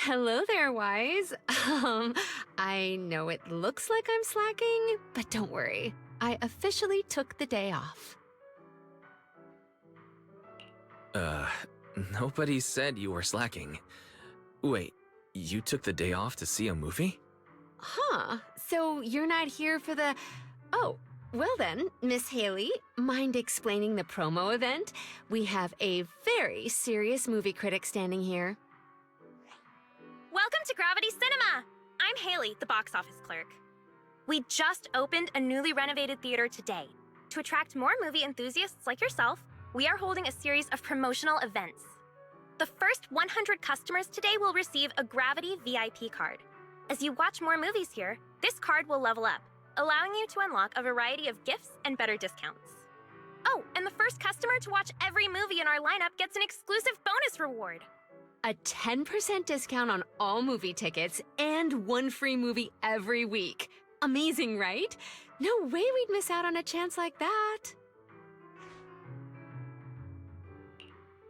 Hello there, Wise. I know it looks like I'm slacking, but don't worry. I officially took the day off. Nobody said you were slacking. Wait, you took the day off to see a movie? Huh, so you're not here for the... Oh, well then, Miss Haley, mind explaining the promo event? We have a very serious movie critic standing here. Welcome to Gravity Cinema! I'm Haley, the box office clerk. We just opened a newly renovated theater today. To attract more movie enthusiasts like yourself, we are holding a series of promotional events. The first 100 customers today will receive a Gravity VIP card. As you watch more movies here, this card will level up, allowing you to unlock a variety of gifts and better discounts. Oh, and the first customer to watch every movie in our lineup gets an exclusive bonus reward. A 10% discount on all movie tickets and one free movie every week. Amazing, right? No way we'd miss out on a chance like that.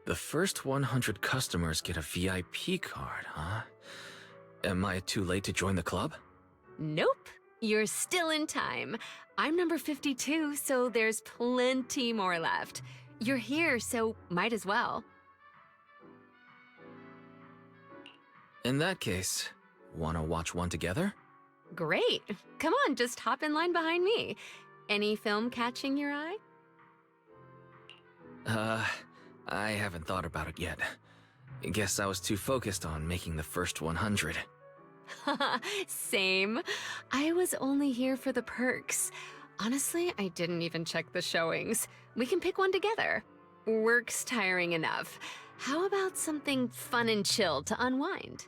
The first 100 customers get a VIP card, huh? Am I too late to join the club? Nope, you're still in time. I'm number 52, so there's plenty more left. You're here, so might as well. In that case, wanna watch one together? Great. Come on, just hop in line behind me. Any film catching your eye? I haven't thought about it yet. I guess I was too focused on making the first 100. Same. I was only here for the perks. Honestly, I didn't even check the showings. We can pick one together. Work's tiring enough. How about something fun and chill to unwind?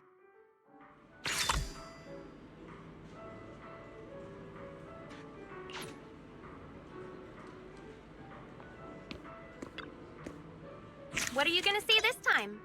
What are you gonna see this time?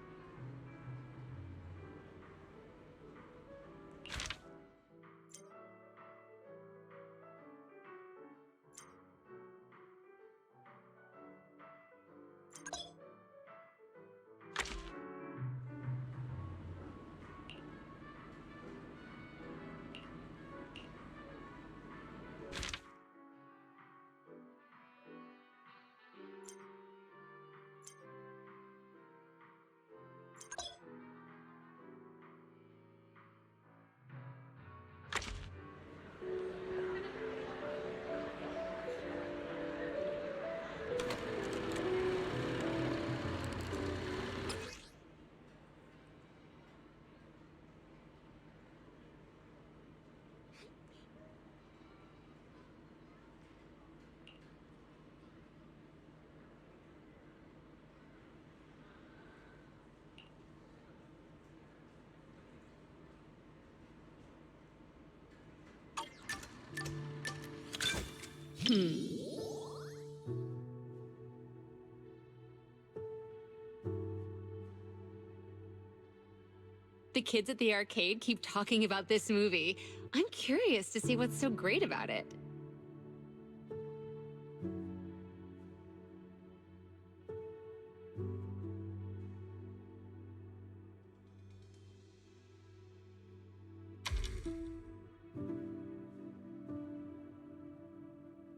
The kids at the arcade keep talking about this movie. I'm curious to see what's so great about it.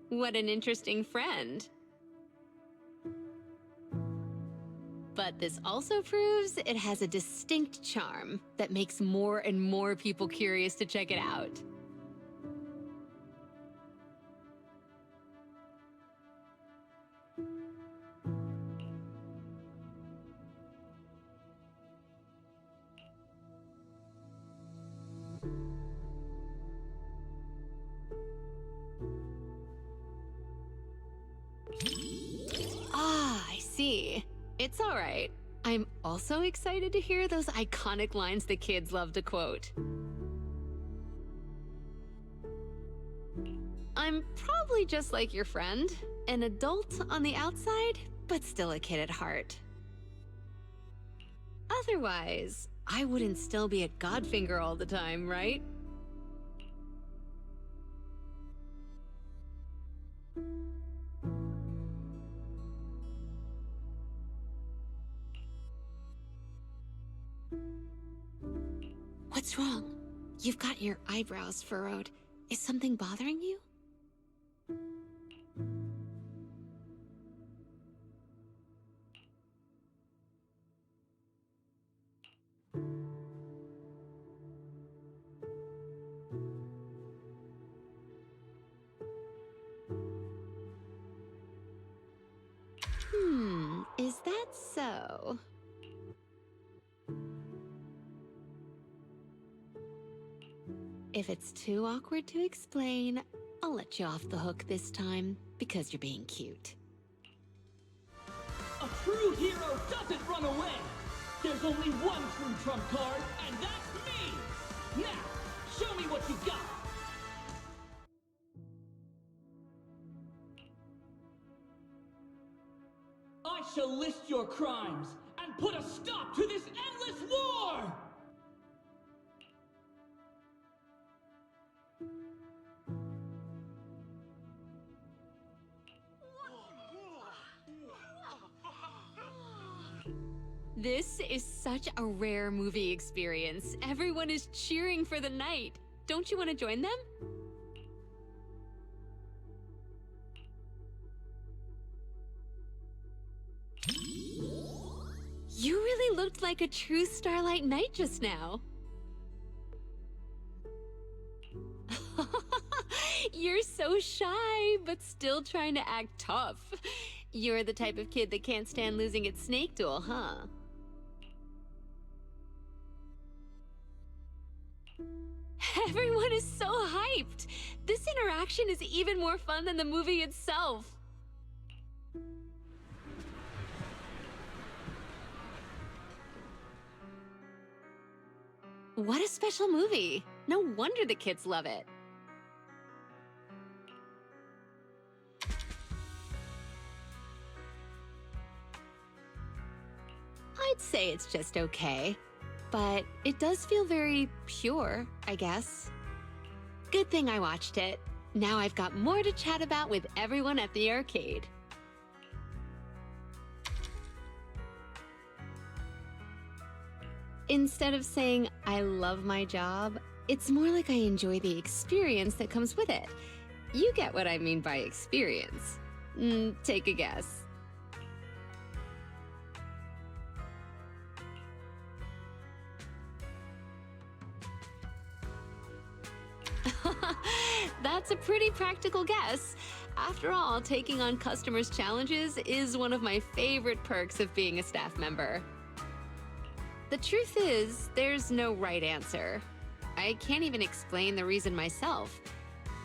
What an interesting friend. But this also proves it has a distinct charm that makes more and more people curious to check it out. Ah, I see. It's all right. I'm also excited to hear those iconic lines the kids love to quote. I'm probably just like your friend, an adult on the outside, but still a kid at heart. Otherwise, I wouldn't still be at Godfinger all the time, right? What's wrong? You've got your eyebrows furrowed. Is something bothering you? Is that so? If it's too awkward to explain, I'll let you off the hook this time, because you're being cute. A true hero doesn't run away! There's only one true trump card, and that's me! Now, show me what you got! I shall list your crimes, and put a stop to this endless war! This is such a rare movie experience. Everyone is cheering for the night. Don't you want to join them? You really looked like a true Starlight Knight just now. You're so shy, but still trying to act tough. You're the type of kid that can't stand losing at Snake Duel, huh? Everyone is so hyped! This interaction is even more fun than the movie itself! What a special movie! No wonder the kids love it! I'd say it's just okay. But it does feel very pure, I guess. Good thing I watched it. Now I've got more to chat about with everyone at the arcade. Instead of saying, I love my job, it's more like I enjoy the experience that comes with it. You get what I mean by experience. Take a guess. That's a pretty practical guess. After all, taking on customers' challenges is one of my favorite perks of being a staff member. The truth is, there's no right answer. I can't even explain the reason myself.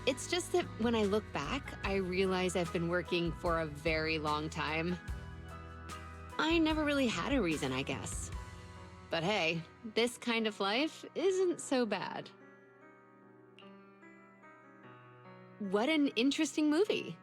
It's just that when I look back, I realize I've been working for a very long time. I never really had a reason, I guess. But hey, this kind of life isn't so bad. What an interesting movie.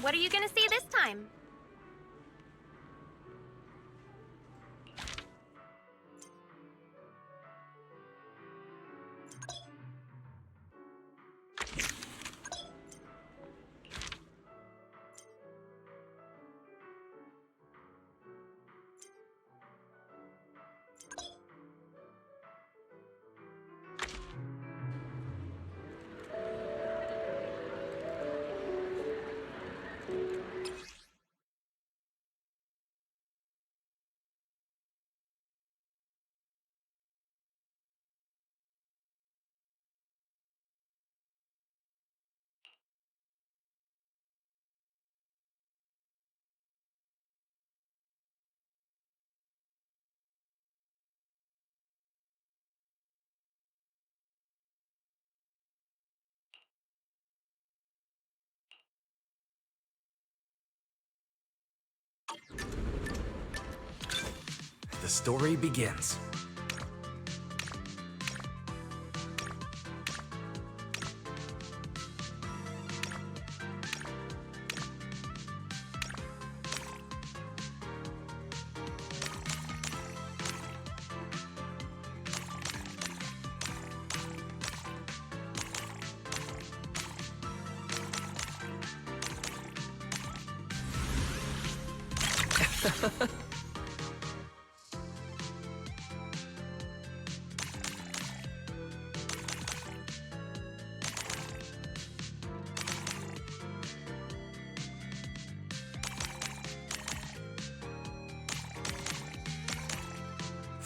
What are you gonna see this time? The story begins.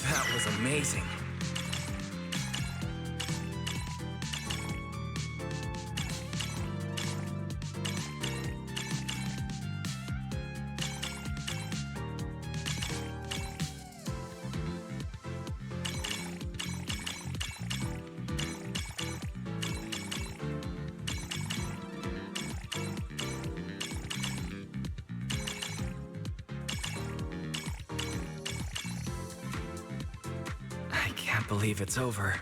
That was amazing. I can't believe it's over.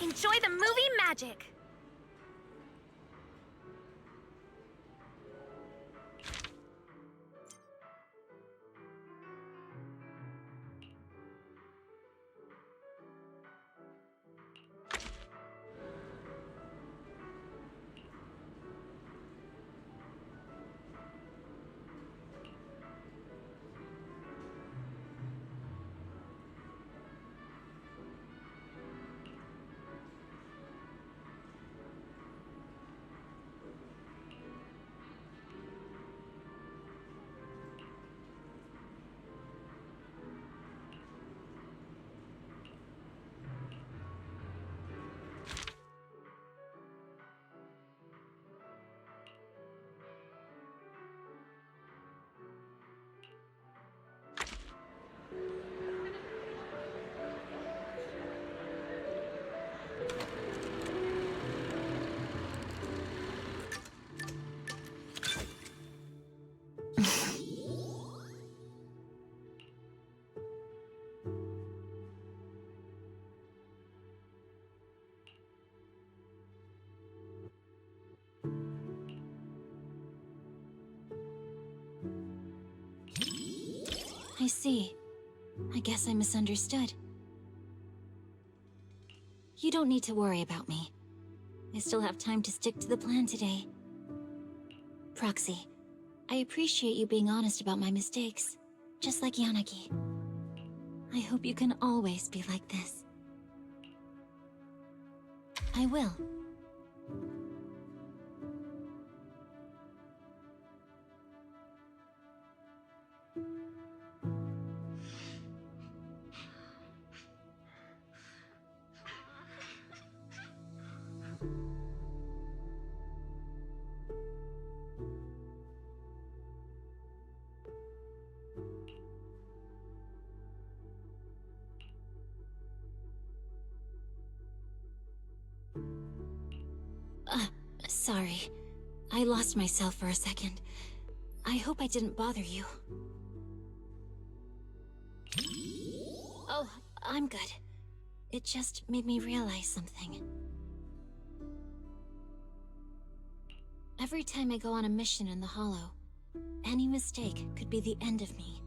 Enjoy the movie magic! I see. I guess I misunderstood. You don't need to worry about me. I still have time to stick to the plan today. Proxy, I appreciate you being honest about my mistakes, just like Yanagi. I hope you can always be like this. I will. Sorry. I lost myself for a second. I hope I didn't bother you. Oh, I'm good. It just made me realize something. Every time I go on a mission in the Hollow, any mistake could be the end of me.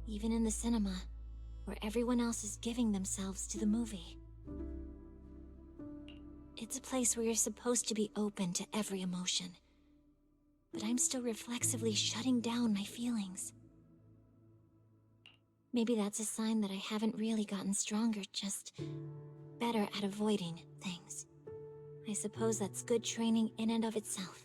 Even in the cinema, where everyone else is giving themselves to the movie. It's a place where you're supposed to be open to every emotion. But I'm still reflexively shutting down my feelings. Maybe that's a sign that I haven't really gotten stronger, just better at avoiding things. I suppose that's good training in and of itself.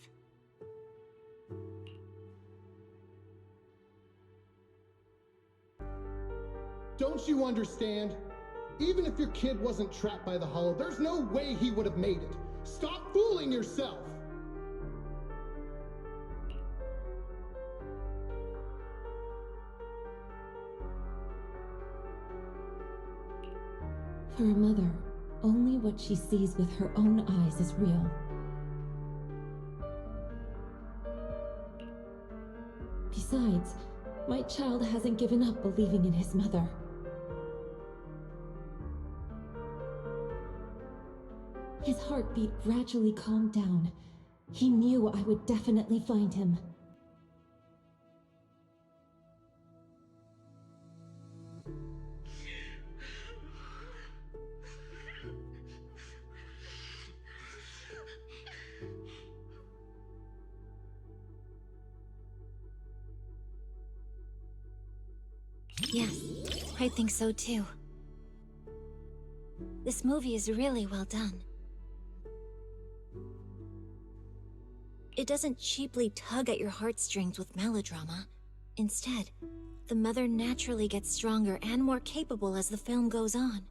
Don't you understand? Even if your kid wasn't trapped by the Hollow, there's no way he would have made it. Stop fooling yourself! For a mother, only what she sees with her own eyes is real. Besides, my child hasn't given up believing in his mother. His heartbeat gradually calmed down. He knew I would definitely find him. Yes, I think so too. This movie is really well done. It doesn't cheaply tug at your heartstrings with melodrama. Instead, the mother naturally gets stronger and more capable as the film goes on.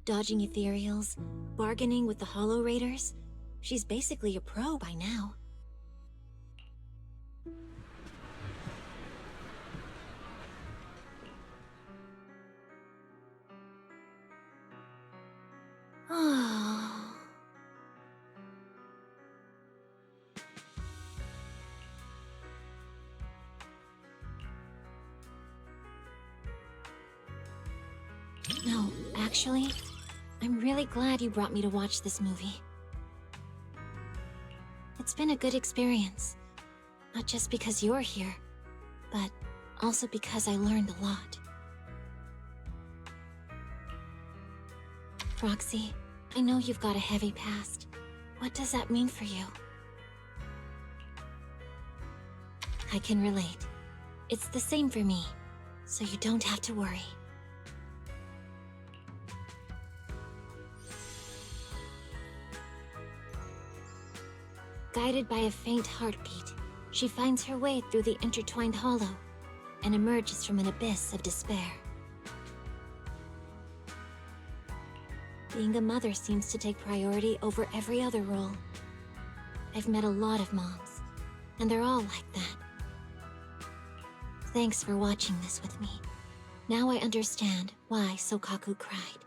Dodging ethereals, bargaining with the Hollow Raiders, she's basically a pro by now. No, actually, I'm really glad you brought me to watch this movie. It's been a good experience. Not just because you're here, but also because I learned a lot. Roxy, I know you've got a heavy past. What does that mean for you? I can relate. It's the same for me, so you don't have to worry. Guided by a faint heartbeat, she finds her way through the intertwined hollow and emerges from an abyss of despair. Being a mother seems to take priority over every other role. I've met a lot of moms, and they're all like that. Thanks for watching this with me. Now I understand why Sokaku cried.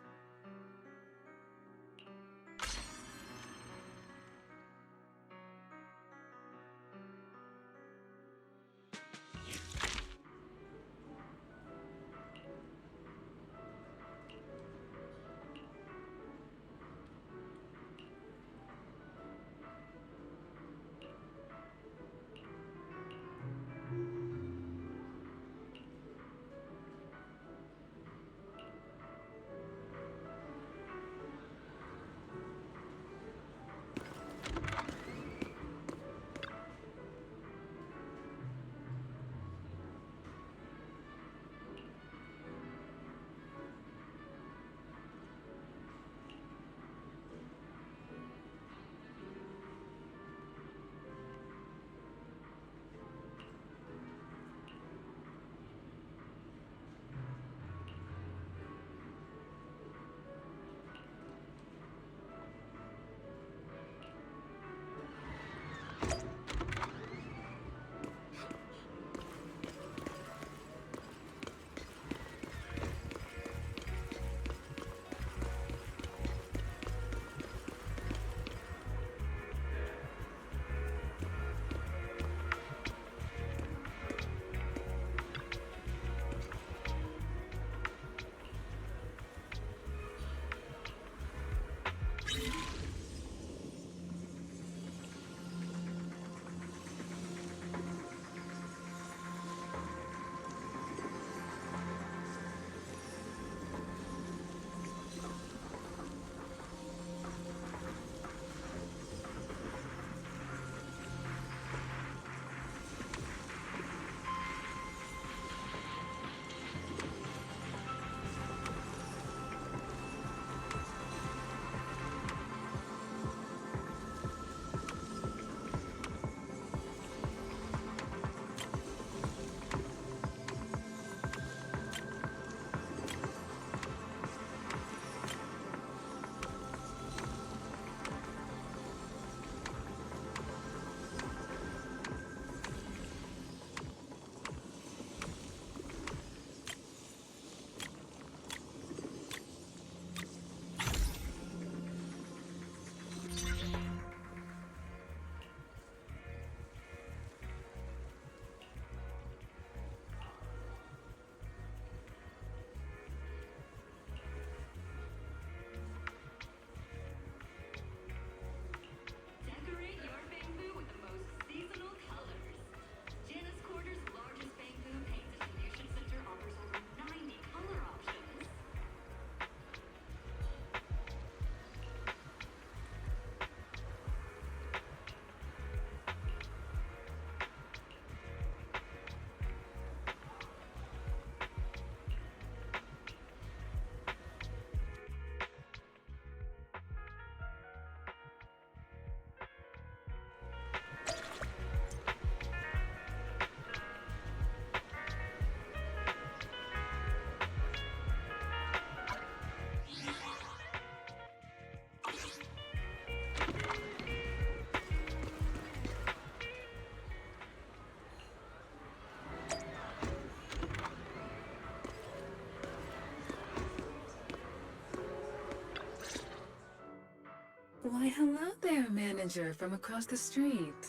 Why, hello there, manager from across the street.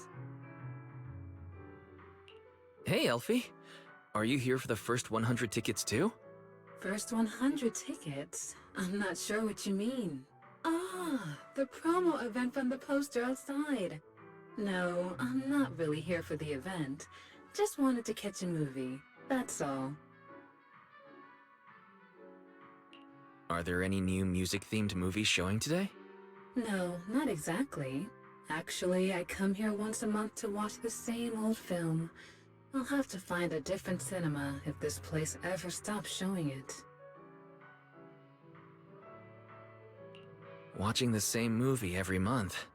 Hey, Elfy. Are you here for the first 100 tickets too? First 100 tickets? I'm not sure what you mean. Ah, the promo event from the poster outside. No, I'm not really here for the event. Just wanted to catch a movie, that's all. Are there any new music-themed movies showing today? No, not exactly. Actually, I come here once a month to watch the same old film. I'll have to find a different cinema if this place ever stops showing it. Watching the same movie every month.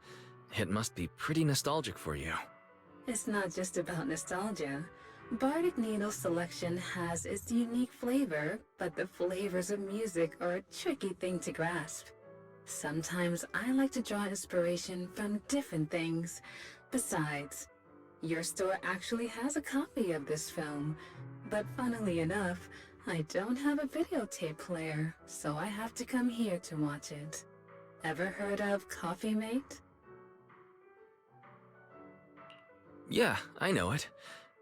It must be pretty nostalgic for you. It's not just about nostalgia. Bardic Needle's selection has its unique flavor, but the flavors of music are a tricky thing to grasp. Sometimes I like to draw inspiration from different things. Besides, your store actually has a copy of this film, but funnily enough, I don't have a videotape player, so I have to come here to watch it. Ever heard of Coffee Mate? Yeah, I know it.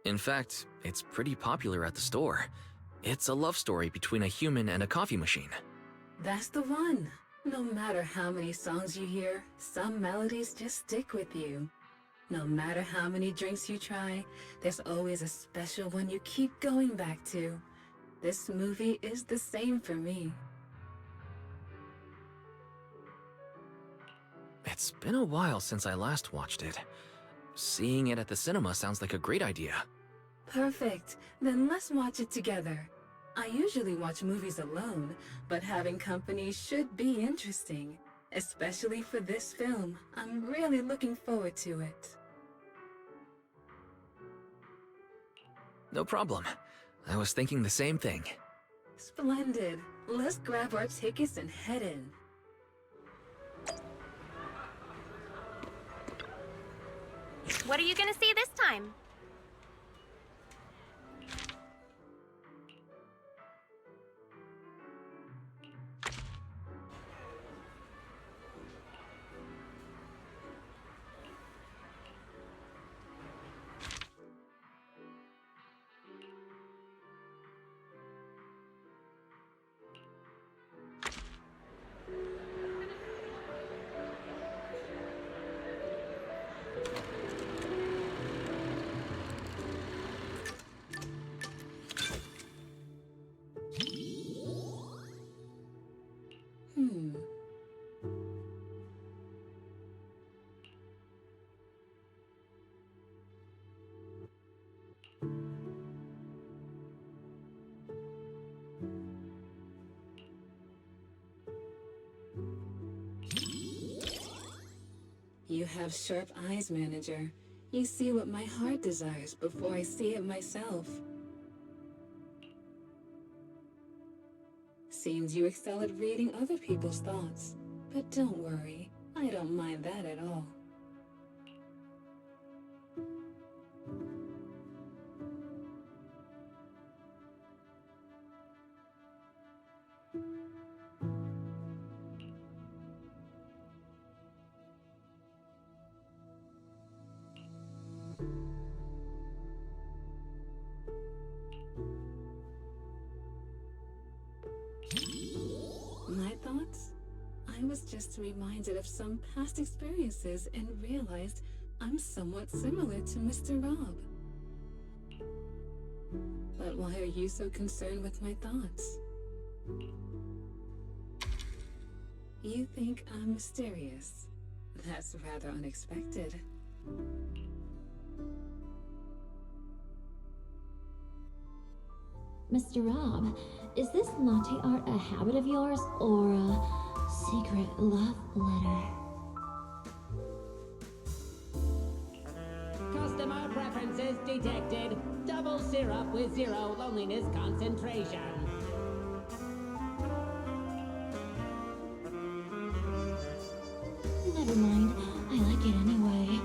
In fact, it's pretty popular at the store. It's a love story between a human and a coffee machine. That's the one. No matter how many songs you hear, some melodies just stick with you. No matter how many drinks you try, there's always a special one you keep going back to. This movie is the same for me. It's been a while since I last watched it. Seeing it at the cinema sounds like a great idea. Perfect. Then let's watch it together. I usually watch movies alone, but having company should be interesting. Especially for this film. I'm really looking forward to it. No problem. I was thinking the same thing. Splendid. Let's grab our tickets and head in. What are you gonna see this time? You have sharp eyes, manager. You see what my heart desires before I see it myself. Seems you excel at reading other people's thoughts. But don't worry, I don't mind that at all. My thoughts? I was just reminded of some past experiences and realized I'm somewhat similar to Mr. Rob. But why are you so concerned with my thoughts? You think I'm mysterious. That's rather unexpected. Mr. Rob, is this latte art a habit of yours or a secret love letter? Customer preferences detected. Double syrup with 0 loneliness concentration. Never mind. I like it anyway.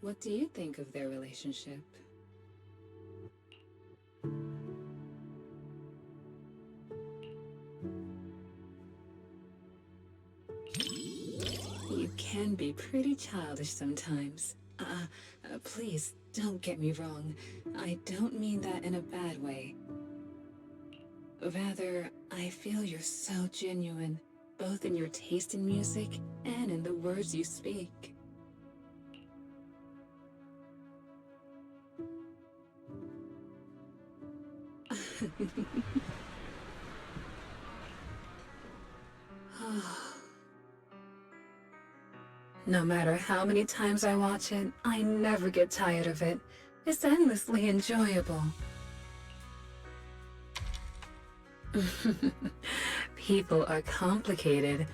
What do you think of their relationship? can be pretty childish sometimes. Please, don't get me wrong. I don't mean that in a bad way. Rather, I feel you're so genuine, both in your taste in music and in the words you speak. No matter how many times I watch it, I never get tired of it. It's endlessly enjoyable. People are complicated.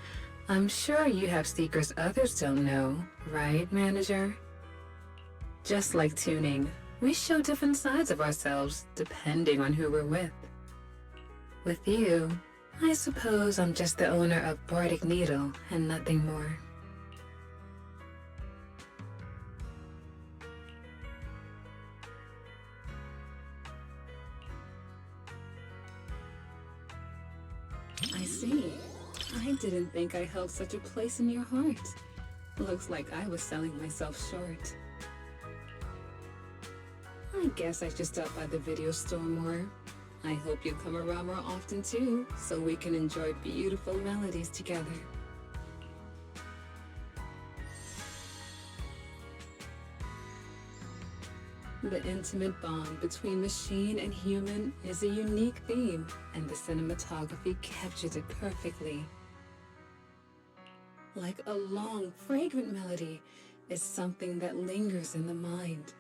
I'm sure you have secrets others don't know, right, manager? Just like tuning, we show different sides of ourselves depending on who we're with. With you, I suppose I'm just the owner of Bardic Needle and nothing more. I see. I didn't think I held such a place in your heart. Looks like I was selling myself short. I guess I should stop by the video store more. I hope you come around more often too, so we can enjoy beautiful melodies together. The intimate bond between machine and human is a unique theme, and the cinematography captures it perfectly. Like a long, fragrant melody, it's something that lingers in the mind.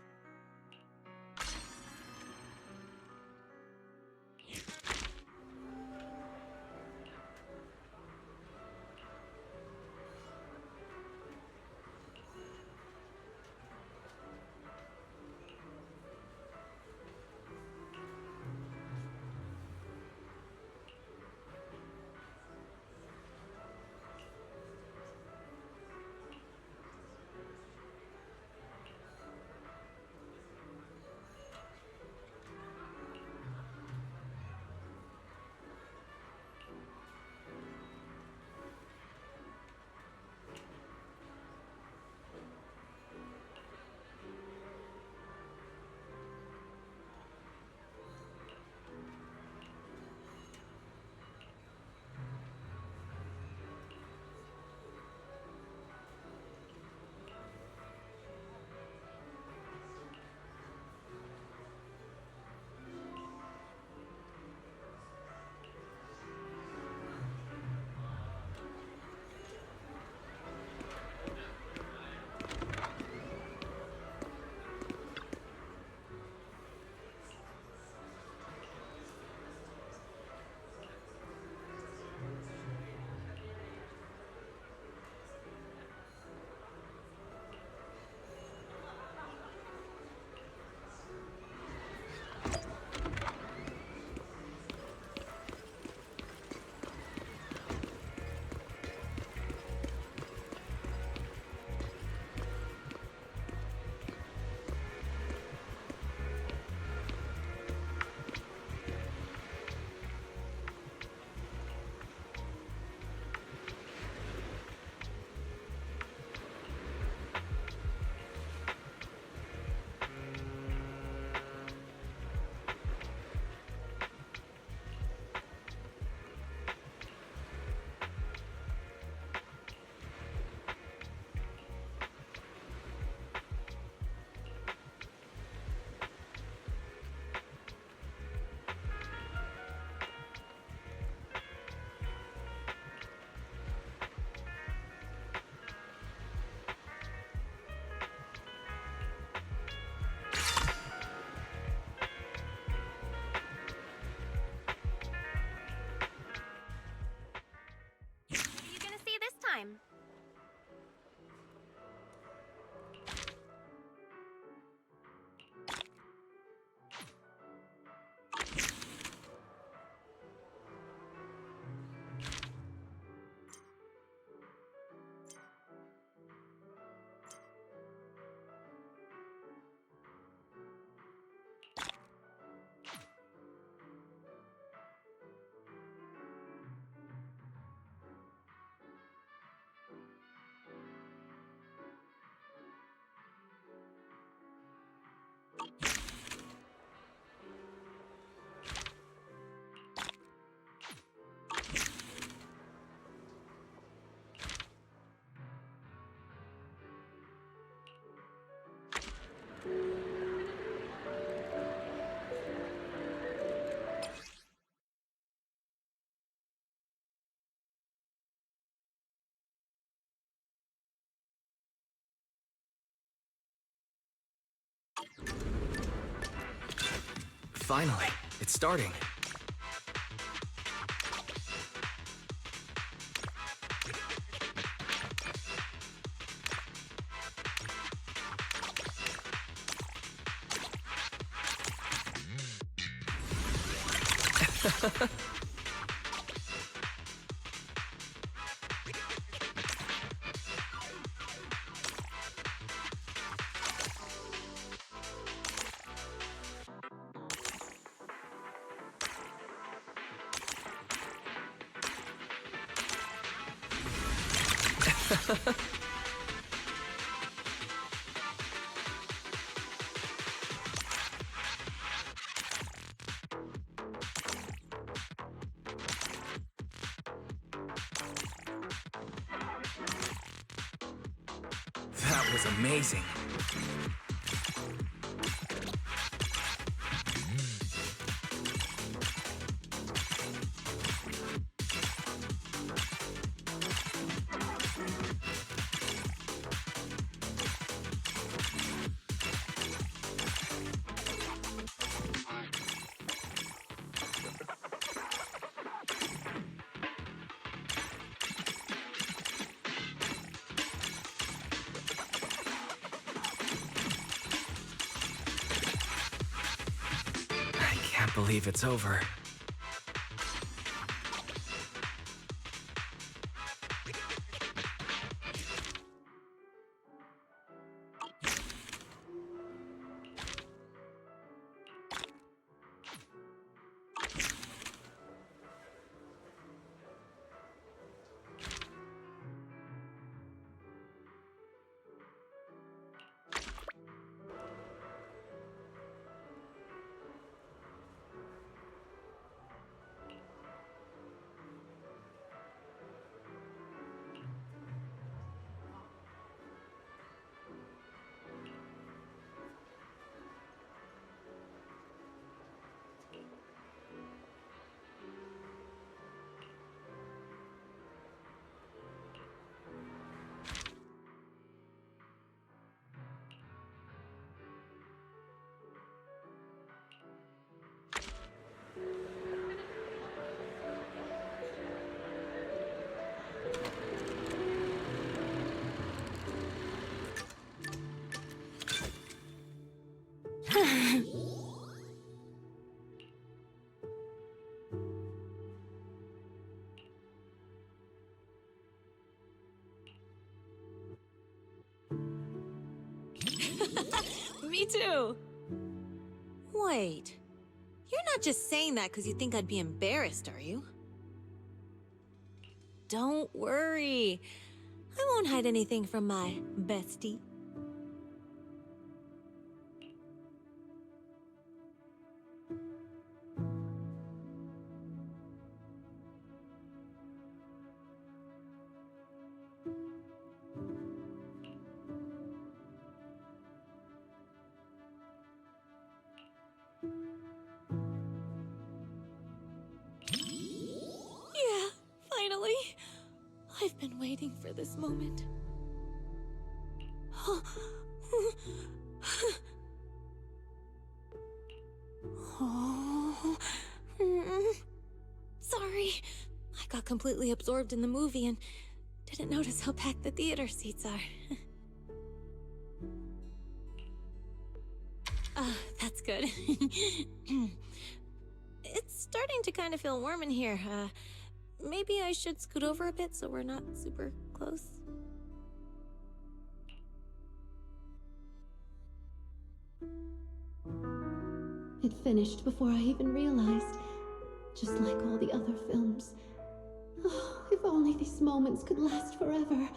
Finally, it's starting. That was amazing. I can't believe it's over. Me too! Wait. You're not just saying that because you think I'd be embarrassed, are you? Don't worry. I won't hide anything from my bestie. Yeah, finally. I've been waiting for this moment. Sorry. I got completely absorbed in the movie and didn't notice how packed the theater seats are. That's good. It's starting to kind of feel warm in here. Maybe I should scoot over a bit so we're not super close. It finished before I even realized, just like all the other films. Oh, if only these moments could last forever.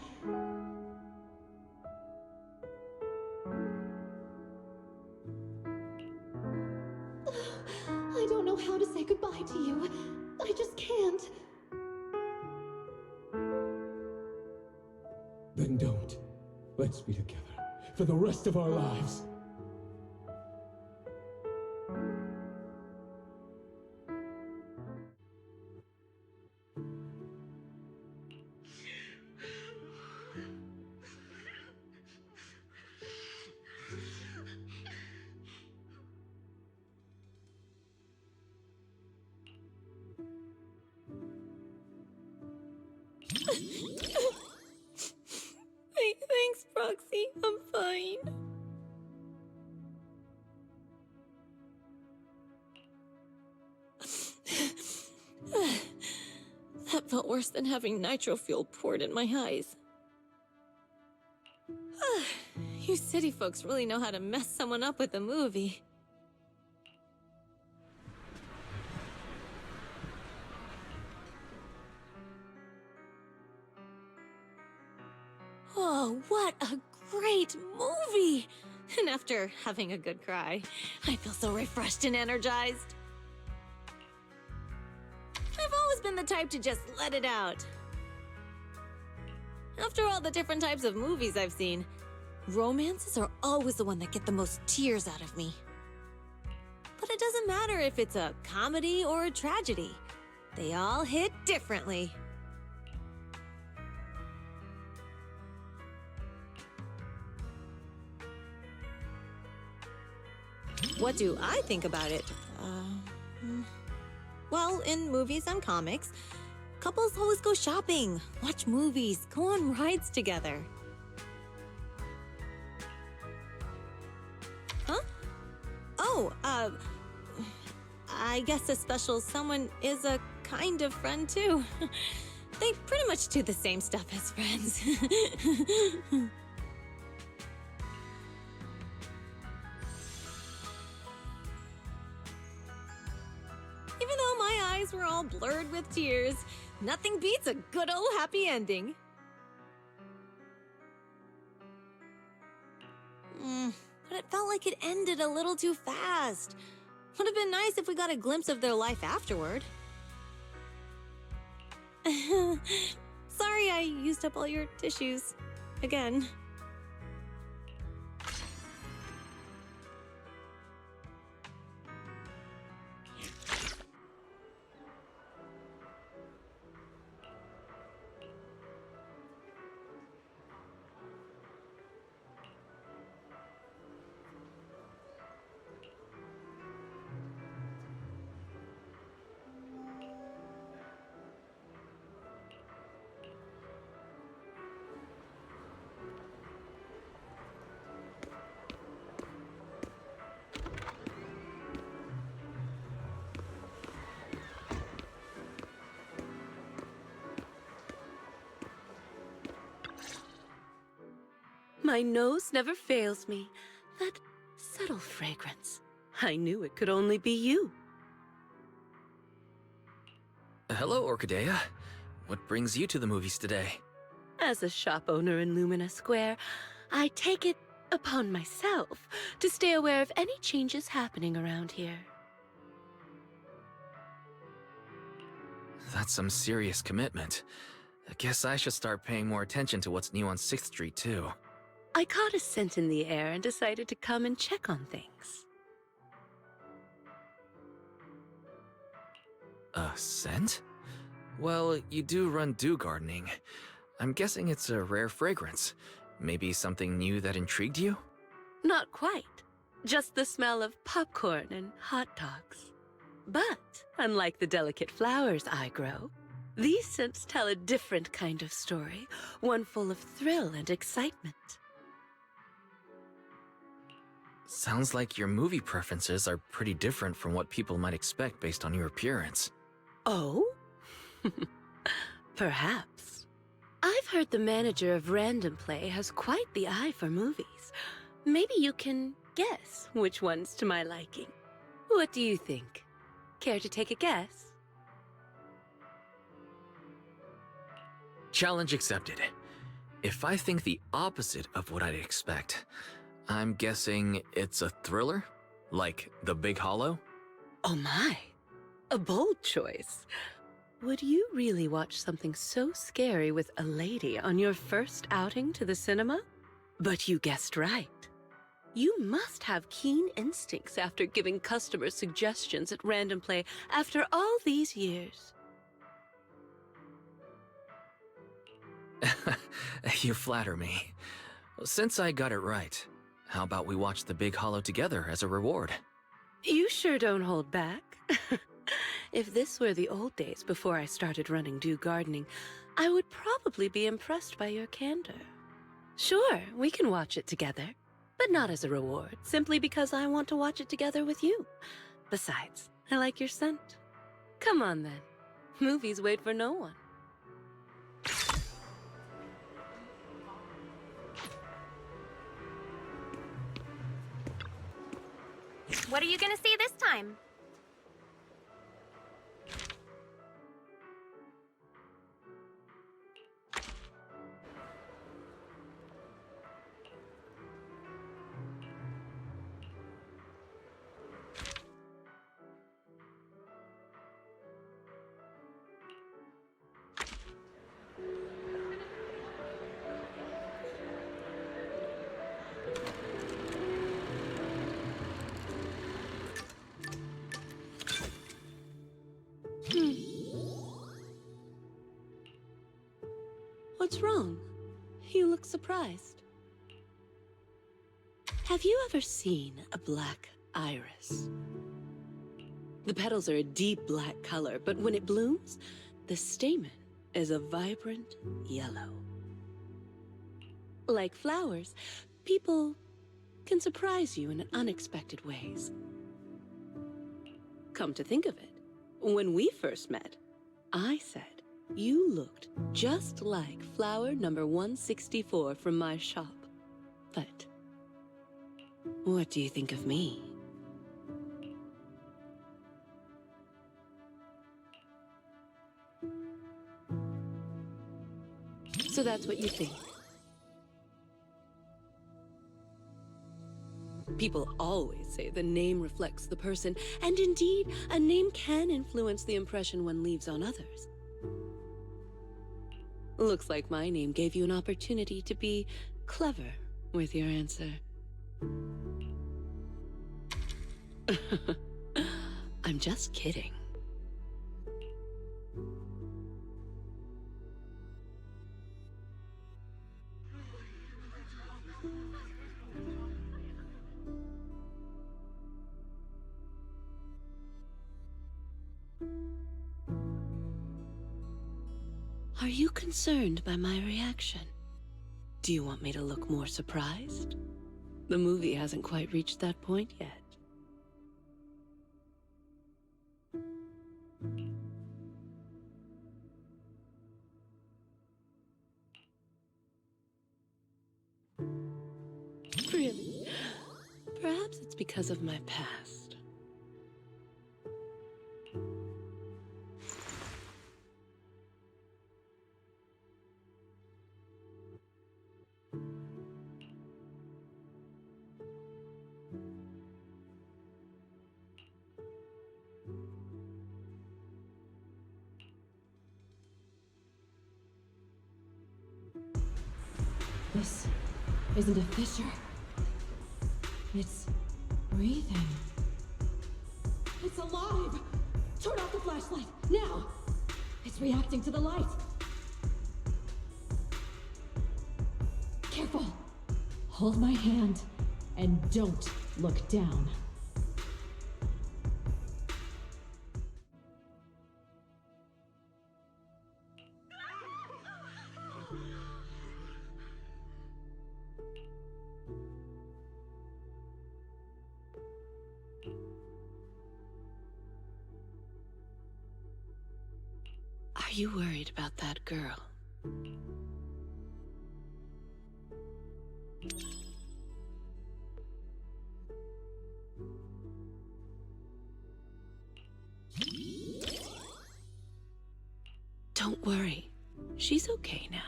I don't know how to say goodbye to you. I just can't. Then don't. Let's be together for the rest of our lives. felt worse than having nitro fuel poured in my eyes. You city folks really know how to mess someone up with a movie. Oh, what a great movie! And after having a good cry, I feel so refreshed and energized. I've always been the type to just let it out. After all the different types of movies I've seen, romances are always the one that get the most tears out of me. But it doesn't matter if it's a comedy or a tragedy. They all hit differently. What do I think about it? Well, in movies and comics, couples always go shopping, watch movies, go on rides together. Huh? Oh, I guess a special someone is a kind of friend too. They pretty much do the same stuff as friends. Even though my eyes were all blurred with tears, nothing beats a good old happy ending. But it felt like it ended a little too fast. Would have been nice if we got a glimpse of their life afterward. Sorry I used up all your tissues. Again. My nose never fails me. That subtle fragrance. I knew it could only be you. Hello, Orchidea. What brings you to the movies today? As a shop owner in Lumina Square, I take it upon myself to stay aware of any changes happening around here. That's some serious commitment. I guess I should start paying more attention to what's new on 6th Street, too. I caught a scent in the air and decided to come and check on things. A scent? Well, you do run dew gardening. I'm guessing it's a rare fragrance. Maybe something new that intrigued you? Not quite. Just the smell of popcorn and hot dogs. But, unlike the delicate flowers I grow, these scents tell a different kind of story, one full of thrill and excitement. Sounds like your movie preferences are pretty different from what people might expect based on your appearance. Oh? Perhaps. I've heard the manager of Random Play has quite the eye for movies. Maybe you can guess which one's to my liking. What do you think? Care to take a guess? Challenge accepted. If I think the opposite of what I'd expect, I'm guessing it's a thriller? Like The Big Hollow? Oh my! A bold choice. Would you really watch something so scary with a lady on your first outing to the cinema? But you guessed right. You must have keen instincts after giving customers suggestions at Random Play after all these years. You flatter me. Since I got it right, how about we watch The Big Hollow together as a reward? You sure don't hold back. If this were the old days before I started running dew gardening, I would probably be impressed by your candor. Sure, we can watch it together, but not as a reward, simply because I want to watch it together with you. Besides, I like your scent. Come on then. Movies wait for no one. What are you gonna see this time? What's wrong? You look surprised. Have you ever seen a black iris? The petals are a deep black color, but when it blooms, the stamen is a vibrant yellow. Like flowers, people can surprise you in unexpected ways. Come to think of it, when we first met, I said you looked just like flower number 164 from my shop. But what do you think of me? So that's what you think. People always say the name reflects the person, and indeed, a name can influence the impression one leaves on others. Looks like my name gave you an opportunity to be clever with your answer. I'm just kidding. Are you concerned by my reaction? Do you want me to look more surprised? The movie hasn't quite reached that point yet. Really? Perhaps it's because of my past. This isn't a fissure. It's breathing. It's alive! Turn off the flashlight, now! It's reacting to the light. Careful. Hold my hand and don't look down. Are you worried about that girl? Don't worry. She's okay now.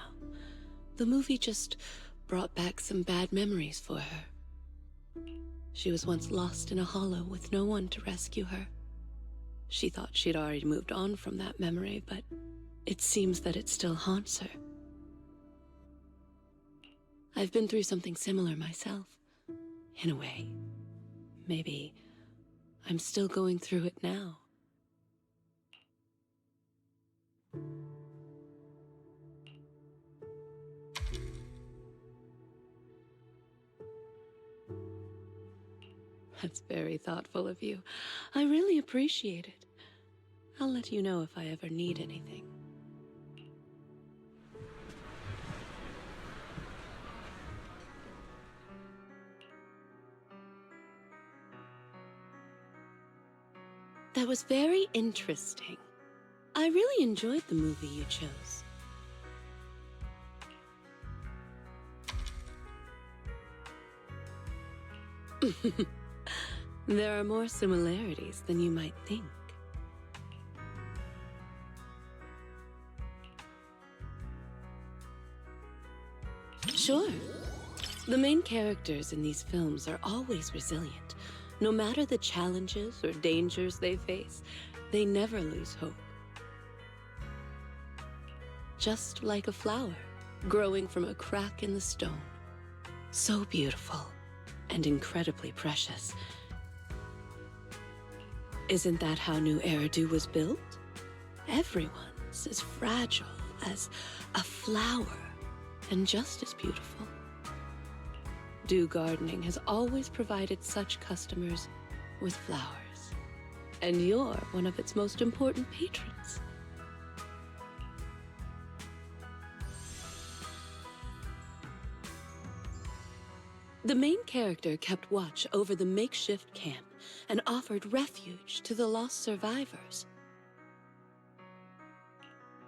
The movie just brought back some bad memories for her. She was once lost in a hollow with no one to rescue her. She thought she'd already moved on from that memory, but it seems that it still haunts her. I've been through something similar myself, in a way. Maybe I'm still going through it now. That's very thoughtful of you. I really appreciate it. I'll let you know if I ever need anything. That was very interesting. I really enjoyed the movie you chose. There are more similarities than you might think. Sure. The main characters in these films are always resilient. No matter the challenges or dangers they face, they never lose hope. Just like a flower growing from a crack in the stone. So beautiful and incredibly precious. Isn't that how New Eridu was built? Everyone's as fragile as a flower and just as beautiful. Dew Gardening has always provided such customers with flowers. And you're one of its most important patrons. The main character kept watch over the makeshift camp and offered refuge to the lost survivors.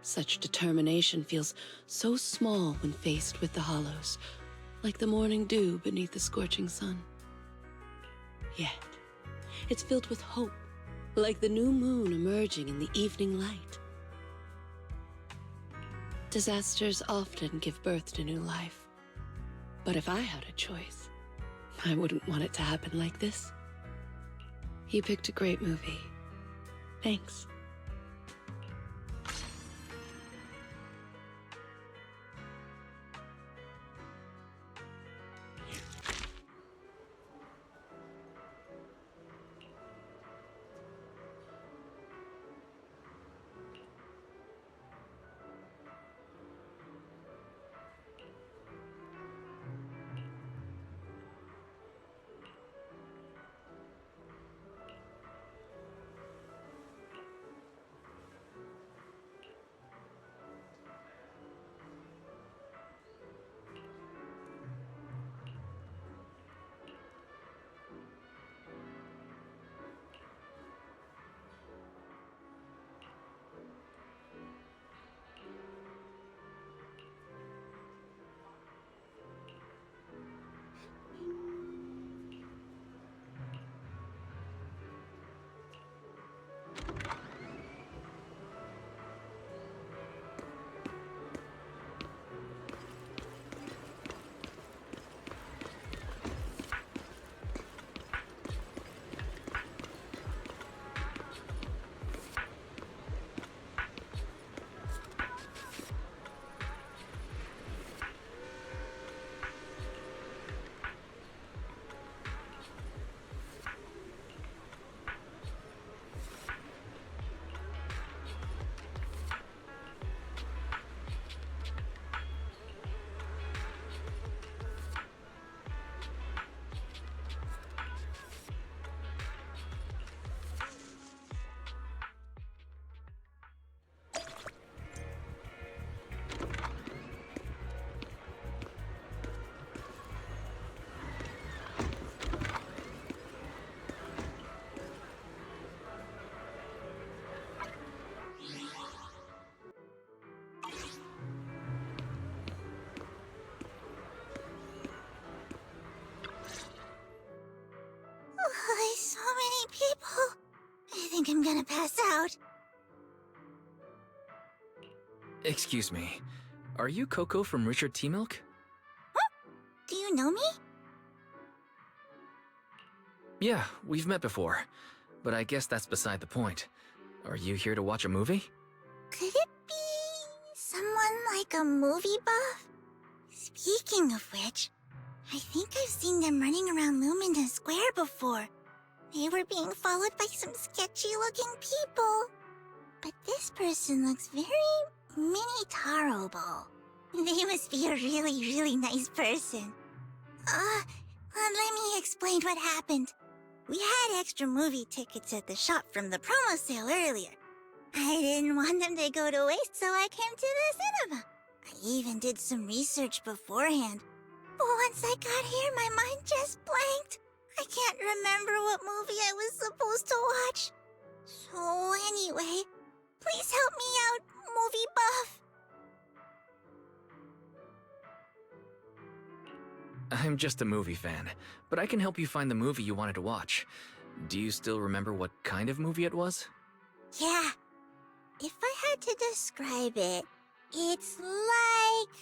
Such determination feels so small when faced with the hollows, like the morning dew beneath the scorching sun. Yet, it's filled with hope, like the new moon emerging in the evening light. Disasters often give birth to new life. But if I had a choice, I wouldn't want it to happen like this. You picked a great movie. Thanks. So many people. I think I'm gonna pass out. Excuse me. Are you Coco from Richard T. Milk? Huh? Do you know me? Yeah, we've met before. But I guess that's beside the point. Are you here to watch a movie? Could it be someone like a movie buff? Speaking of which, I think I've seen them running around Lumina Square before. They were being followed by some sketchy-looking people. But this person looks very mini-tarable. They must be a really, really nice person. Let me explain what happened. We had extra movie tickets at the shop from the promo sale earlier. I didn't want them to go to waste, so I came to the cinema. I even did some research beforehand. But once I got here, my mind just blanked. I can't remember what movie I was supposed to watch. So anyway, please help me out, movie buff. I'm just a movie fan, but I can help you find the movie you wanted to watch. Do you still remember what kind of movie it was? Yeah. If I had to describe it, it's like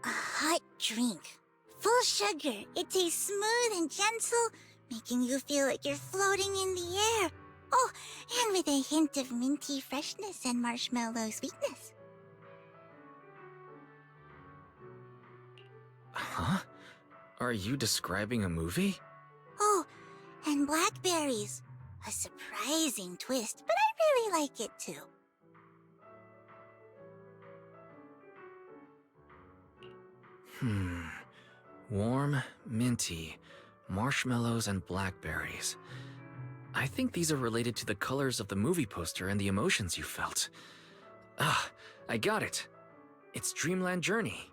a hot drink. Full sugar. It tastes smooth and gentle, making you feel like you're floating in the air. Oh, and with a hint of minty freshness and marshmallow sweetness. Huh? Are you describing a movie? Oh, and blackberries. A surprising twist, but I really like it too. Warm, minty, marshmallows, and blackberries. I think these are related to the colors of the movie poster and the emotions you felt. Ah, I got it. It's Dreamland Journey.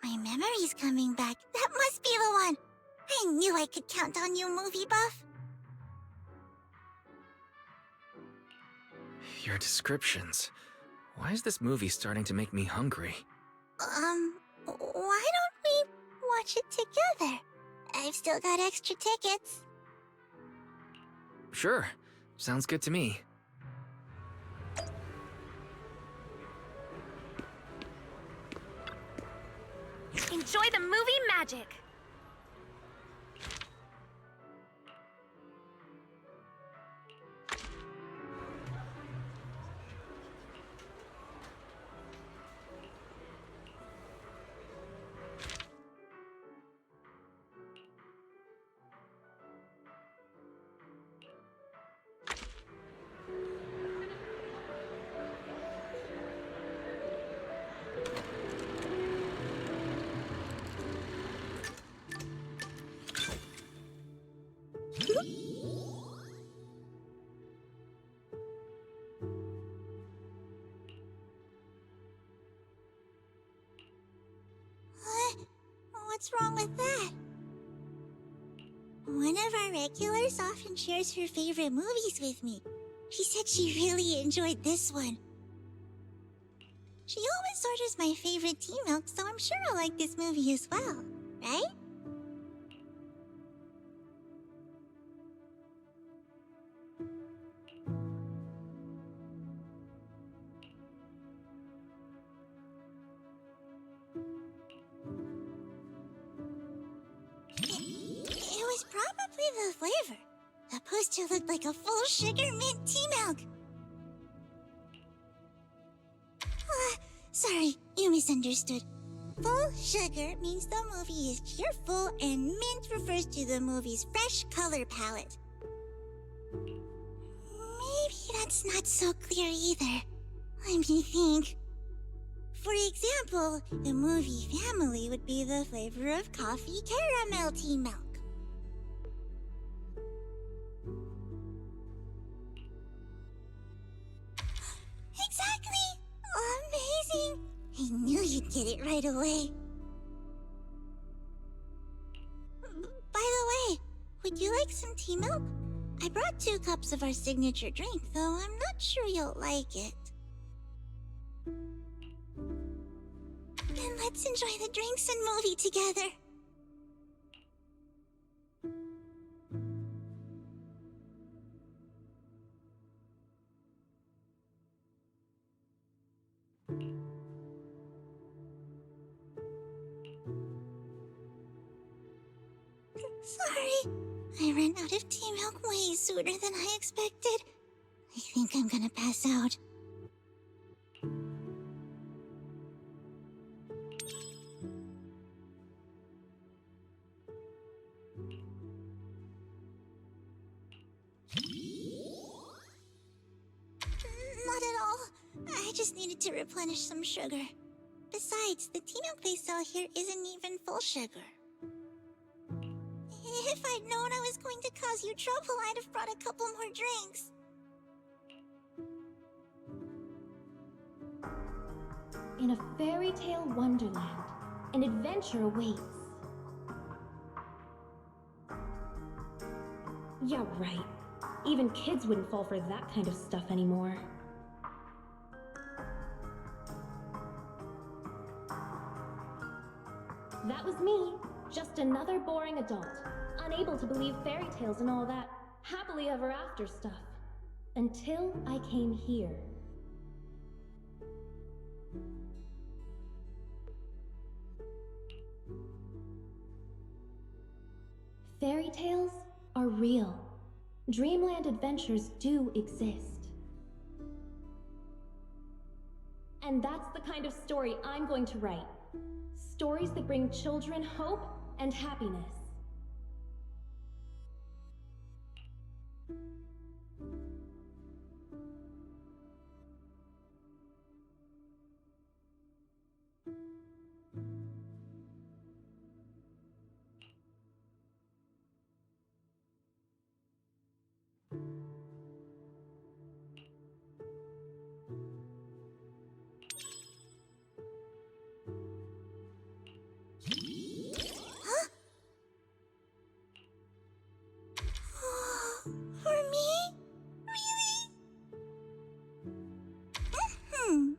My memory's coming back. That must be the one. I knew I could count on you, movie buff. Your descriptions. Why is this movie starting to make me hungry? Why don't we watch it together? I've still got extra tickets. Sure. Sounds good to me. Enjoy the movie magic! What's wrong with that? One of our regulars often shares her favorite movies with me. She said she really enjoyed this one. She always orders my favorite tea milk, so I'm sure I'll like this movie as well, right? It was probably the flavor. The poster looked like a full sugar mint tea milk. Sorry, you misunderstood. Full sugar means the movie is cheerful, and mint refers to the movie's fresh color palette. Maybe that's not so clear either. Let me think. For example, the movie Family would be the flavor of coffee caramel tea milk. Exactly! Amazing! I knew you'd get it right away. By the way, would you like some tea milk? I brought 2 cups of our signature drink, though I'm not sure you'll like it. Then let's enjoy the drinks and movie together. Sorry, I ran out of tea milk way sooner than I expected. I think I'm gonna pass out. Not at all. I just needed to replenish some sugar. Besides, the tea milk they sell here isn't even full sugar. If I'd known I was going to cause you trouble, I'd have brought a couple more drinks. In a fairy tale wonderland, an adventure awaits. Yeah, right. Even kids wouldn't fall for that kind of stuff anymore. That was me, just another boring adult. unable to believe fairy tales and all that happily ever after stuff. Until I came here. Fairy tales are real. Dreamland adventures do exist. And that's the kind of story I'm going to write. Stories that bring children hope and happiness. For me? Really?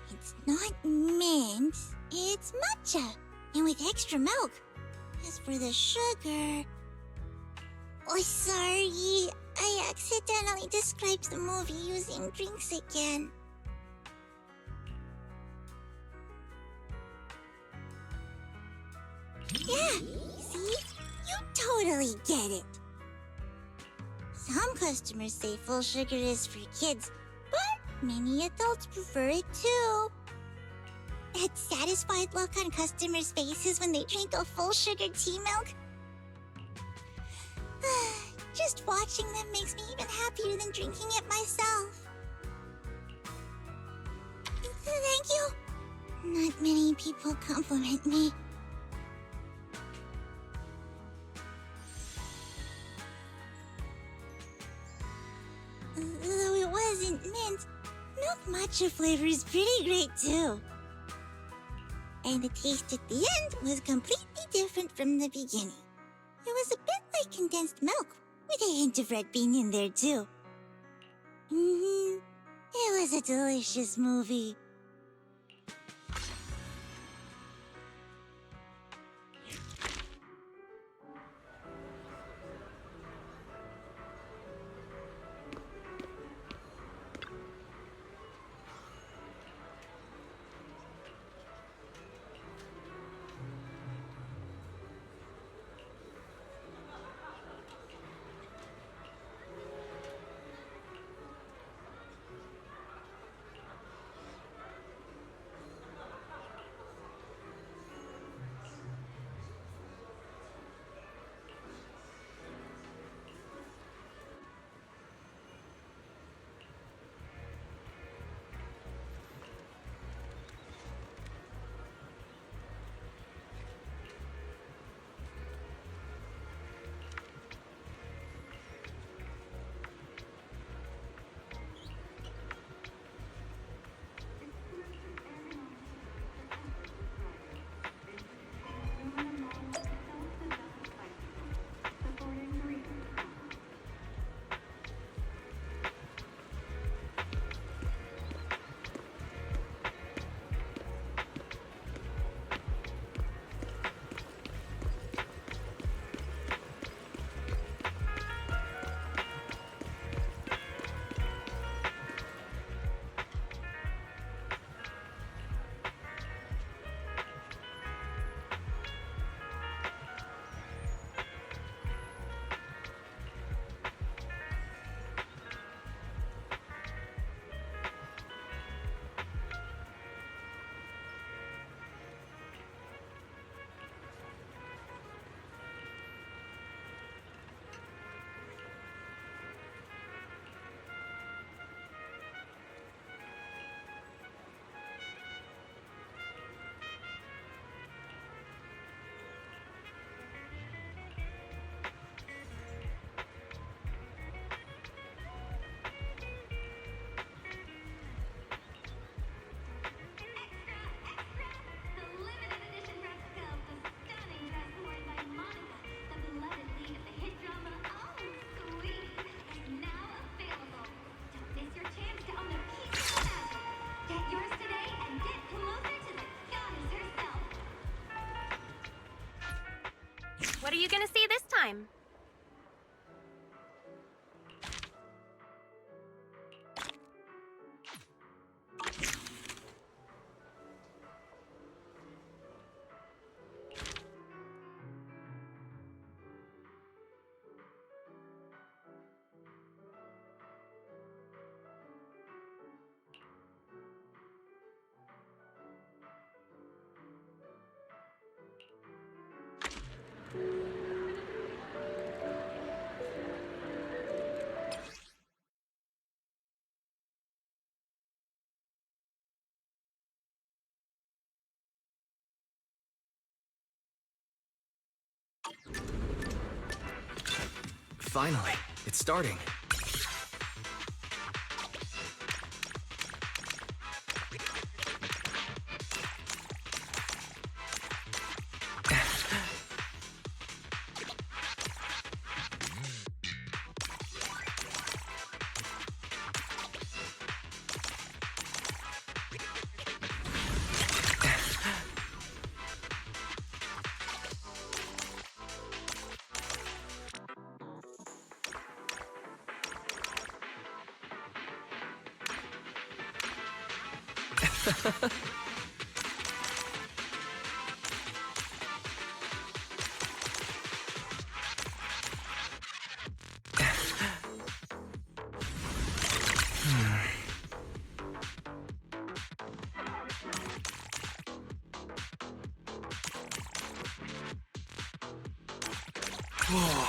It's not mint. It's matcha. And with extra milk. As for the sugar... Oh, sorry. I accidentally described the movie using drinks again. Yeah, see? You totally get it. Some customers say full sugar is for kids, but many adults prefer it too. That satisfied look on customers' faces when they drink a full sugar tea milk. Just watching them makes me even happier than drinking it myself. Thank you. Not many people compliment me. Though it wasn't mint, milk matcha flavor is pretty great too. And the taste at the end was completely different from the beginning. It was a bit like condensed milk, with a hint of red bean in there too. It was a delicious movie. you gonna see this time? Finally, it's starting. Whoa.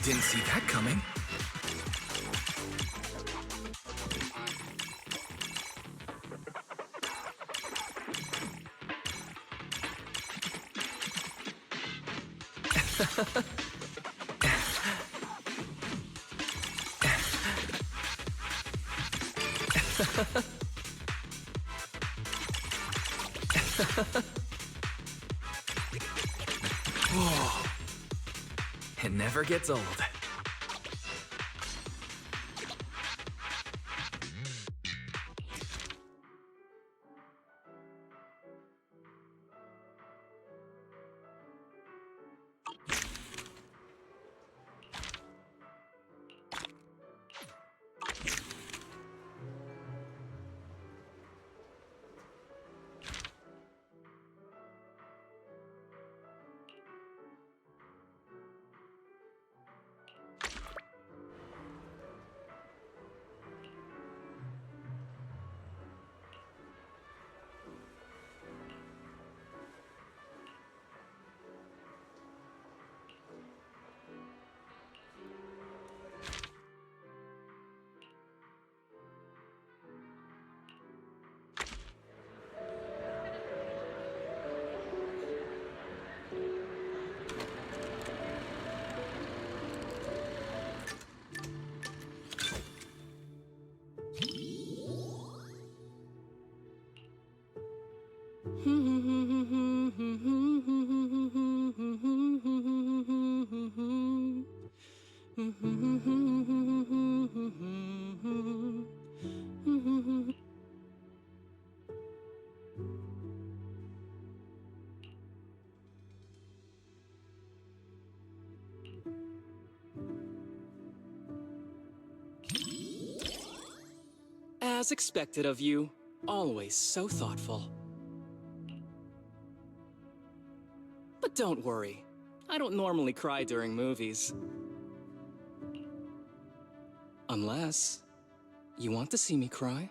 Didn't see that coming. Whoa. It never gets old. As expected of you, always so thoughtful. But don't worry, I don't normally cry during movies. Unless you want to see me cry.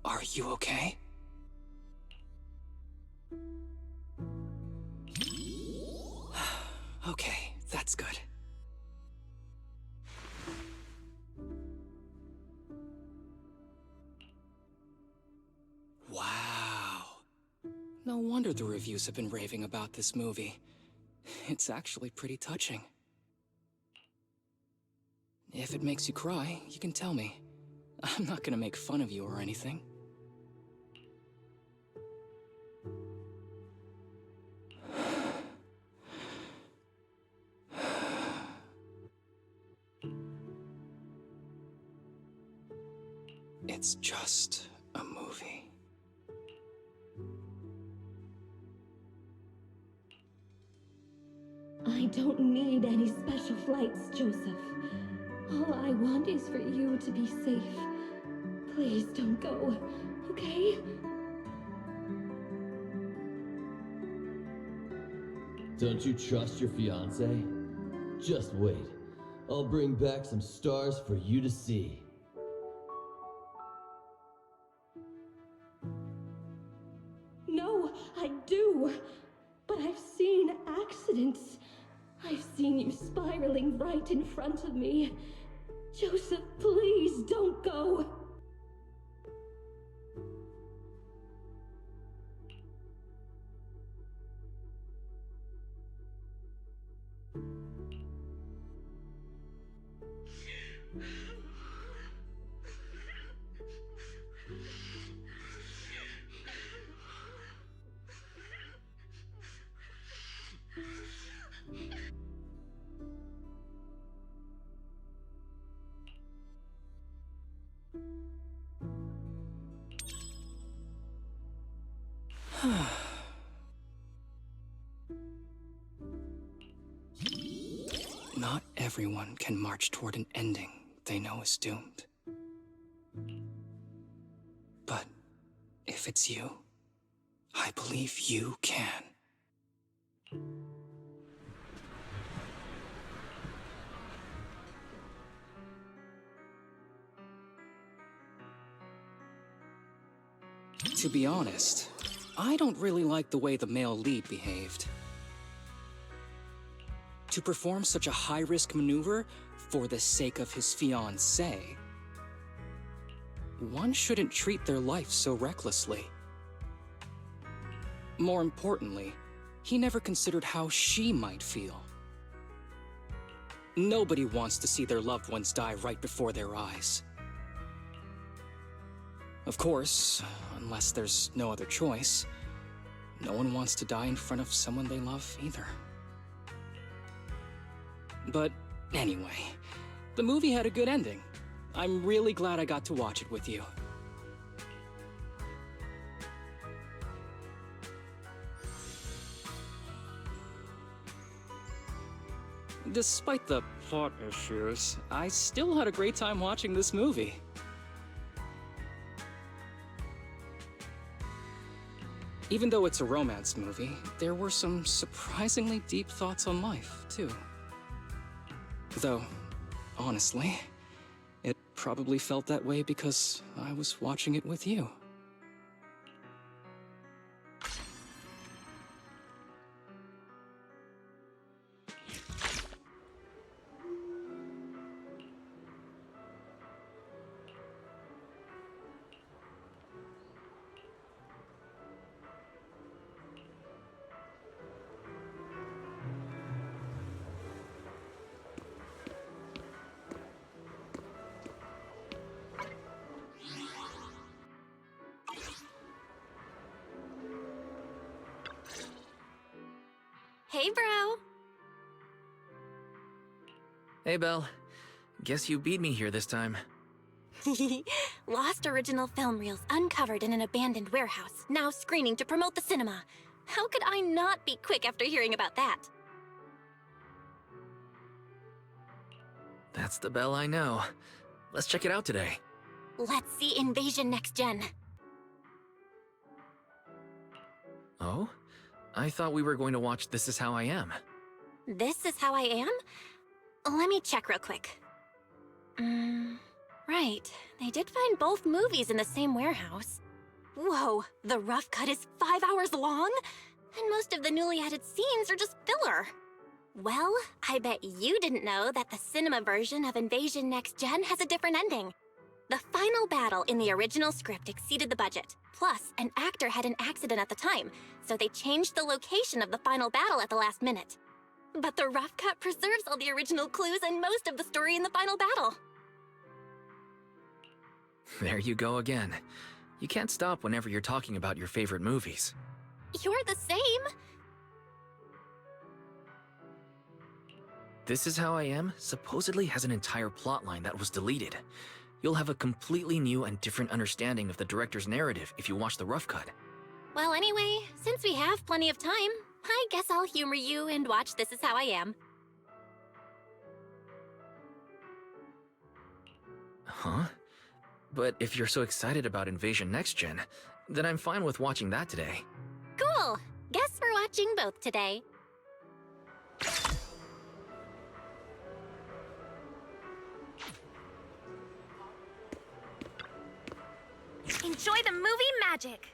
Are you okay? That's good. Wow. No wonder the reviews have been raving about this movie. It's actually pretty touching. If it makes you cry, you can tell me. I'm not gonna make fun of you or anything. It's just a movie. I don't need any special flights, Joseph. All I want is for you to be safe. Please don't go, okay? Don't you trust your fiancé? Just wait. I'll bring back some stars for you to see. No, I do. But I've seen accidents. I've seen you spiraling right in front of me. Joseph, please don't go. Not everyone can march toward an ending they know is doomed. But if it's you, I believe you can. To be honest, I don't really like the way the male lead behaved. To perform such a high-risk maneuver for the sake of his fiancée, one shouldn't treat their life so recklessly. More importantly, he never considered how she might feel. Nobody wants to see their loved ones die right before their eyes. Of course, unless there's no other choice, no one wants to die in front of someone they love either. But anyway, the movie had a good ending. I'm really glad I got to watch it with you. Despite the plot issues, I still had a great time watching this movie. Even though it's a romance movie, there were some surprisingly deep thoughts on life, too. Though, honestly, it probably felt that way because I was watching it with you. Hey, bro. Hey, Belle. Guess you beat me here this time. Lost original film reels uncovered in an abandoned warehouse, now screening to promote the cinema. How could I not be quick after hearing about that? That's the Belle I know. Let's check it out today. Let's see Invasion Next Gen. Oh? I thought we were going to watch This Is How I Am. This Is How I Am? Let me check real quick. Right. They did find both movies in the same warehouse. Whoa, the rough cut is 5 hours long? And most of the newly added scenes are just filler. Well, I bet you didn't know that the cinema version of Invasion Next Gen has a different ending. The final battle in the original script exceeded the budget. Plus, an actor had an accident at the time, so they changed the location of the final battle at the last minute. But the rough cut preserves all the original clues and most of the story in the final battle. There you go again. You can't stop whenever you're talking about your favorite movies. You're the same. This Is How I Am supposedly has an entire plotline that was deleted. You'll have a completely new and different understanding of the director's narrative if you watch the rough cut. Well, anyway, since we have plenty of time, I guess I'll humor you and watch This Is How I Am. Huh? But if you're so excited about Invasion Next Gen, then I'm fine with watching that today. Cool! Guess we're watching both today. Enjoy the movie magic!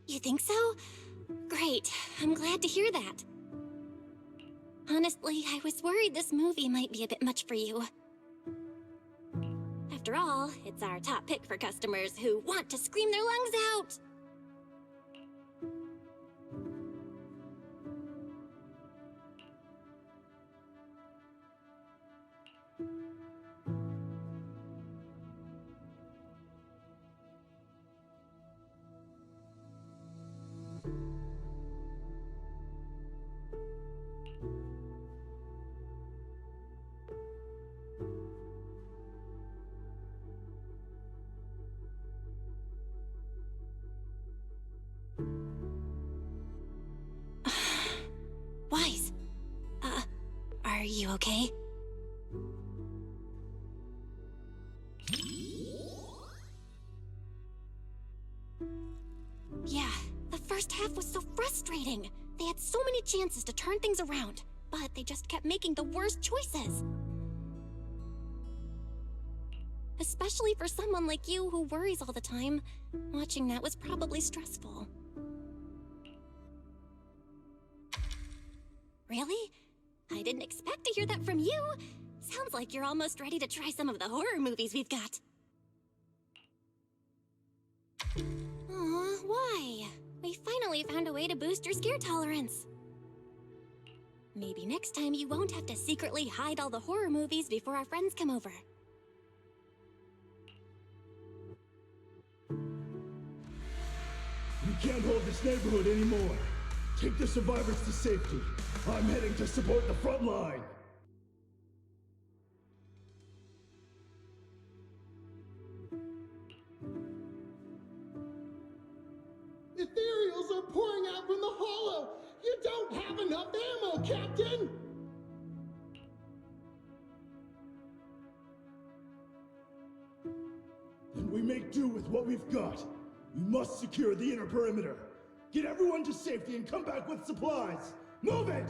You think so? Great. I'm glad to hear that. Honestly, I was worried this movie might be a bit much for you. After all, it's our top pick for customers who want to scream their lungs out. Wise. Are you okay? Yeah, the first half was so frustrating. They had so many chances to turn things around, but they just kept making the worst choices. Especially for someone like you who worries all the time, watching that was probably stressful. Really? I didn't expect to hear that from you. Sounds like you're almost ready to try some of the horror movies we've got. Aw, why? We finally found a way to boost your scare tolerance. Maybe next time you won't have to secretly hide all the horror movies before our friends come over. We can't hold this neighborhood anymore. Take the survivors to safety. I'm heading to support the front line. Ethereals are pouring out from the hollow! You don't have enough ammo, Captain! Then we make do with what we've got. We must secure the inner perimeter. Get everyone to safety and come back with supplies! Move it!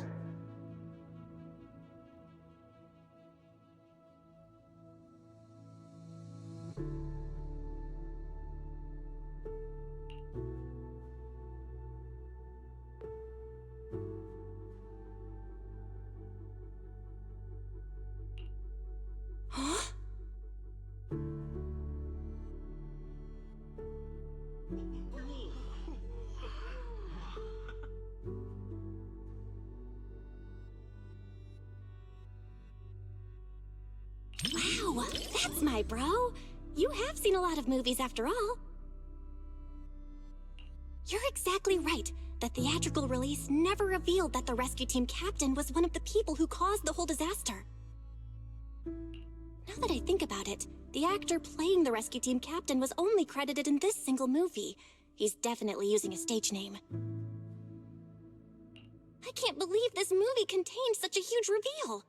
Huh? Wow, That's my bro. You have seen a lot of movies after all. You're exactly right. The theatrical release never revealed that the rescue team captain was one of the people who caused the whole disaster. Now that I think about it, the actor playing the rescue team captain was only credited in this single movie. He's definitely using a stage name. I can't believe this movie contained such a huge reveal.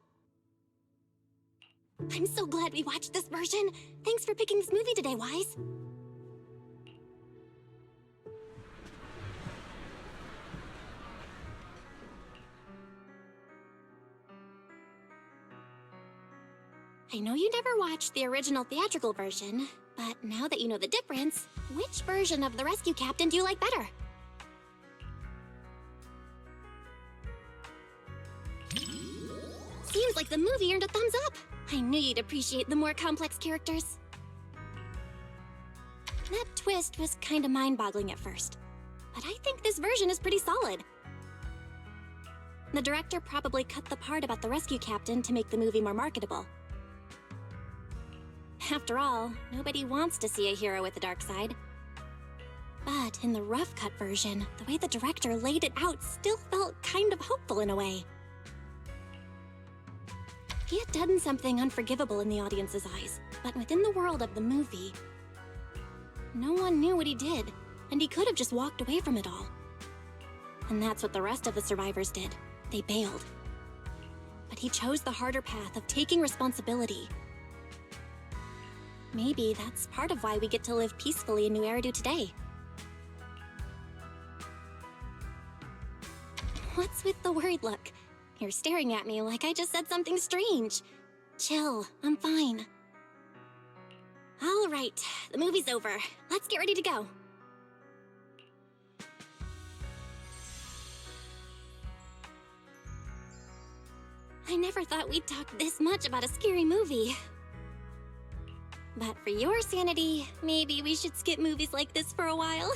I'm so glad we watched this version. Thanks for picking this movie today, Wise. I know you never watched the original theatrical version, but now that you know the difference, which version of the rescue captain do you like better? Seems like the movie earned a thumbs up. I knew you'd appreciate the more complex characters. That twist was kinda mind-boggling at first, but I think this version is pretty solid. The director probably cut the part about the rescue captain to make the movie more marketable. After all, nobody wants to see a hero with a dark side. But in the rough cut version, the way the director laid it out still felt kind of hopeful in a way. He had done something unforgivable in the audience's eyes, but within the world of the movie, no one knew what he did, and he could have just walked away from it all. And that's what the rest of the survivors did. They bailed. But he chose the harder path of taking responsibility. Maybe that's part of why we get to live peacefully in New Eridu today. What's with the worried look? You're staring at me like I just said something strange. Chill, I'm fine. All right, the movie's over. Let's get ready to go. I never thought we'd talk this much about a scary movie. But for your sanity, maybe we should skip movies like this for a while.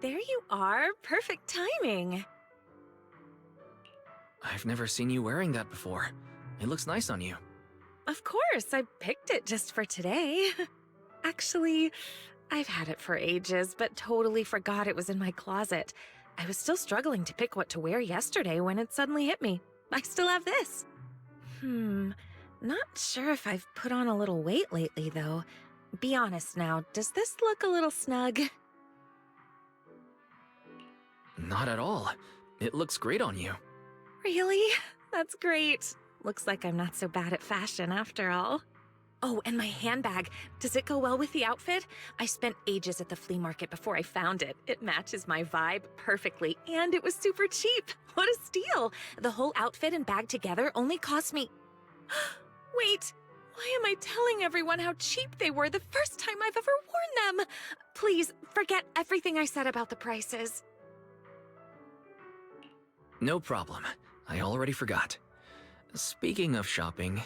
there you are. Perfect timing. I've never seen you wearing that before. It looks nice on you. Of course, I picked it just for today. Actually, I've had it for ages, but totally forgot it was in my closet. I was still struggling to pick what to wear yesterday when it suddenly hit me. I still have this. Not sure if I've put on a little weight lately, though. Be honest now, does this look a little snug? Not at all. It looks great on you. Really? That's great. Looks like I'm not so bad at fashion after all. Oh, and my handbag. Does it go well with the outfit? I spent ages at the flea market before I found it. It matches my vibe perfectly, and it was super cheap. What a steal! The whole outfit and bag together only cost me... Wait, why am I telling everyone how cheap they were the first time I've ever worn them? Please, forget everything I said about the prices. No problem. I already forgot. Speaking of shopping...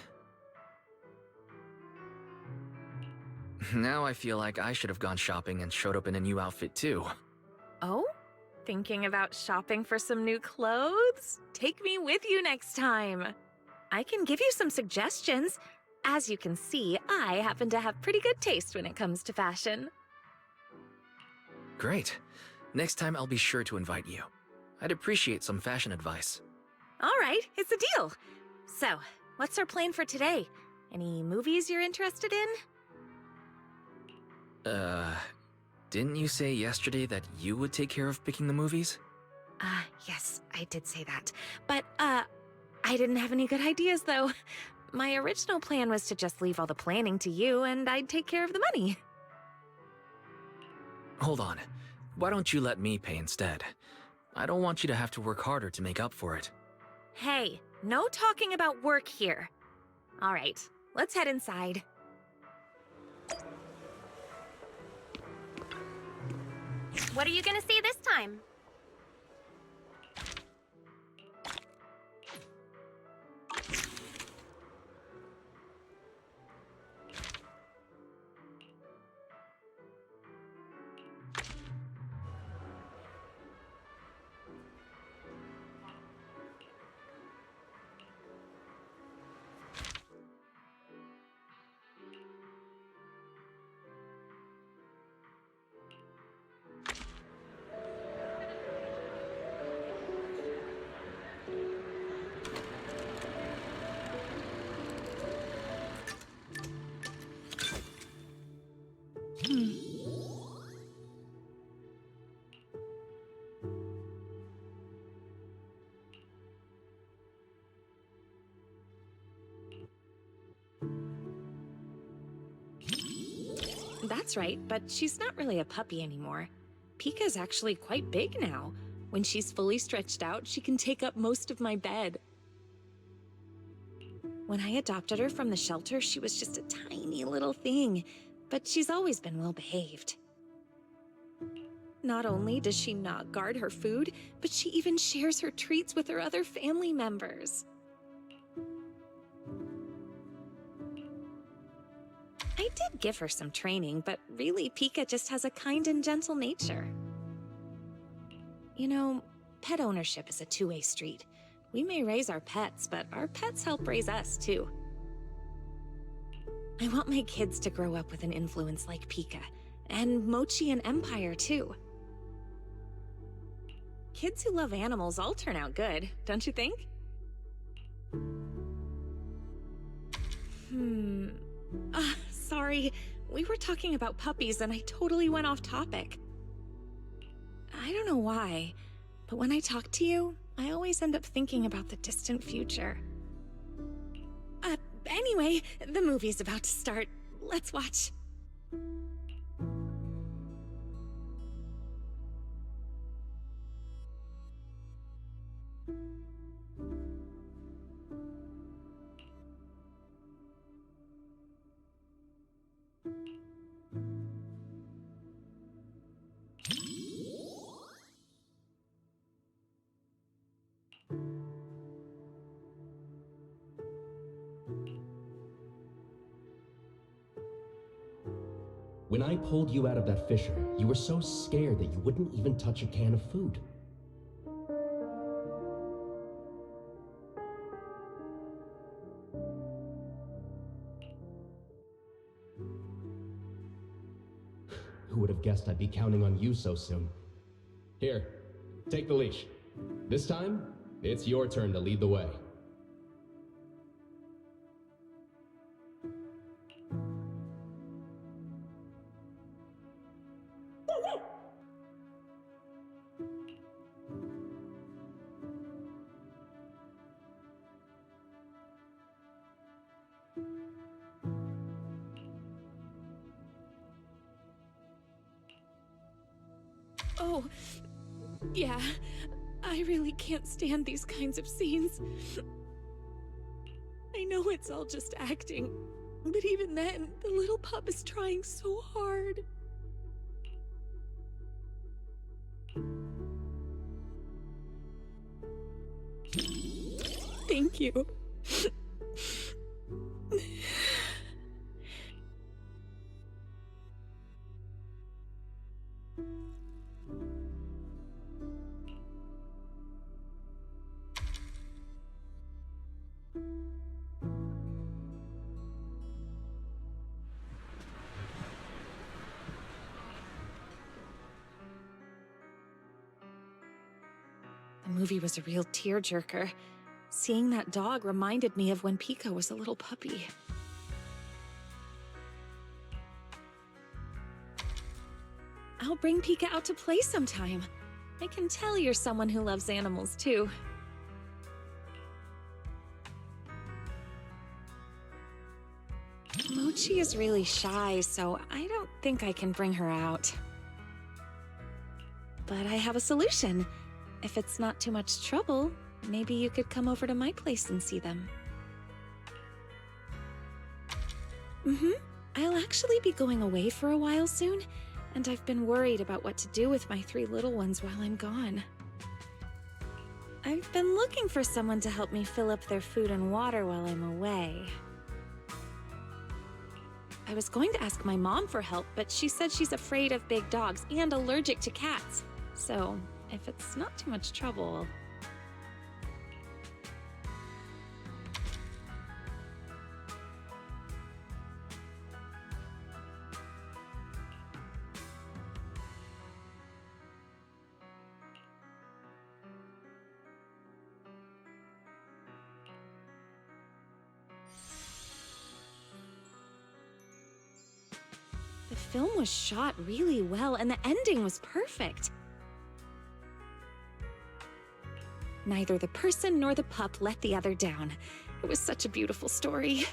Now I feel like I should have gone shopping and showed up in a new outfit too. Oh? Thinking about shopping for some new clothes? Take me with you next time. I can give you some suggestions. As you can see, I happen to have pretty good taste when it comes to fashion. Great. Next time I'll be sure to invite you. I'd appreciate some fashion advice. All right, it's a deal. So, what's our plan for today? Any movies you're interested in? Didn't you say yesterday that you would take care of picking the movies? Yes, I did say that. But, I didn't have any good ideas, though. My original plan was to just leave all the planning to you, and I'd take care of the money. Hold on. Why don't you let me pay instead? I don't want you to have to work harder to make up for it. Hey, no talking about work here. All right, let's head inside. What are you gonna see this time? That's right, but she's not really a puppy anymore. Pika's actually quite big now. When she's fully stretched out, she can take up most of my bed. When I adopted her from the shelter, she was just a tiny little thing, but she's always been well behaved. Not only does she not guard her food, but she even shares her treats with her other family members. I did give her some training, but really Pika just has a kind and gentle nature. You know, pet ownership is a two-way street. We may raise our pets, but our pets help raise us too. I want my kids to grow up with an influence like Pika, and Mochi and Empire too. Kids who love animals all turn out good, don't you think? Sorry, we were talking about puppies and I totally went off topic. I don't know why, but when I talk to you, I always end up thinking about the distant future. Anyway, the movie's about to start. Let's watch. When I pulled you out of that fissure, you were so scared that you wouldn't even touch a can of food. Who would have guessed I'd be counting on you so soon? Here, take the leash. This time, it's your turn to lead the way. Oh, yeah. I really can't stand these kinds of scenes. I know it's all just acting, but even then, the little pup is trying so hard. Thank you. The movie was a real tearjerker. Seeing that dog reminded me of when Pico was a little puppy. I'll bring Pika out to play sometime. I can tell you're someone who loves animals, too. Mochi is really shy, so I don't think I can bring her out. But I have a solution. If it's not too much trouble, maybe you could come over to my place and see them. I'll actually be going away for a while soon, and I've been worried about what to do with my 3 little ones while I'm gone. I've been looking for someone to help me fill up their food and water while I'm away. I was going to ask my mom for help, but she said she's afraid of big dogs and allergic to cats. So, if it's not too much trouble... The film was shot really well, and the ending was perfect. Neither the person nor the pup let the other down. It was such a beautiful story.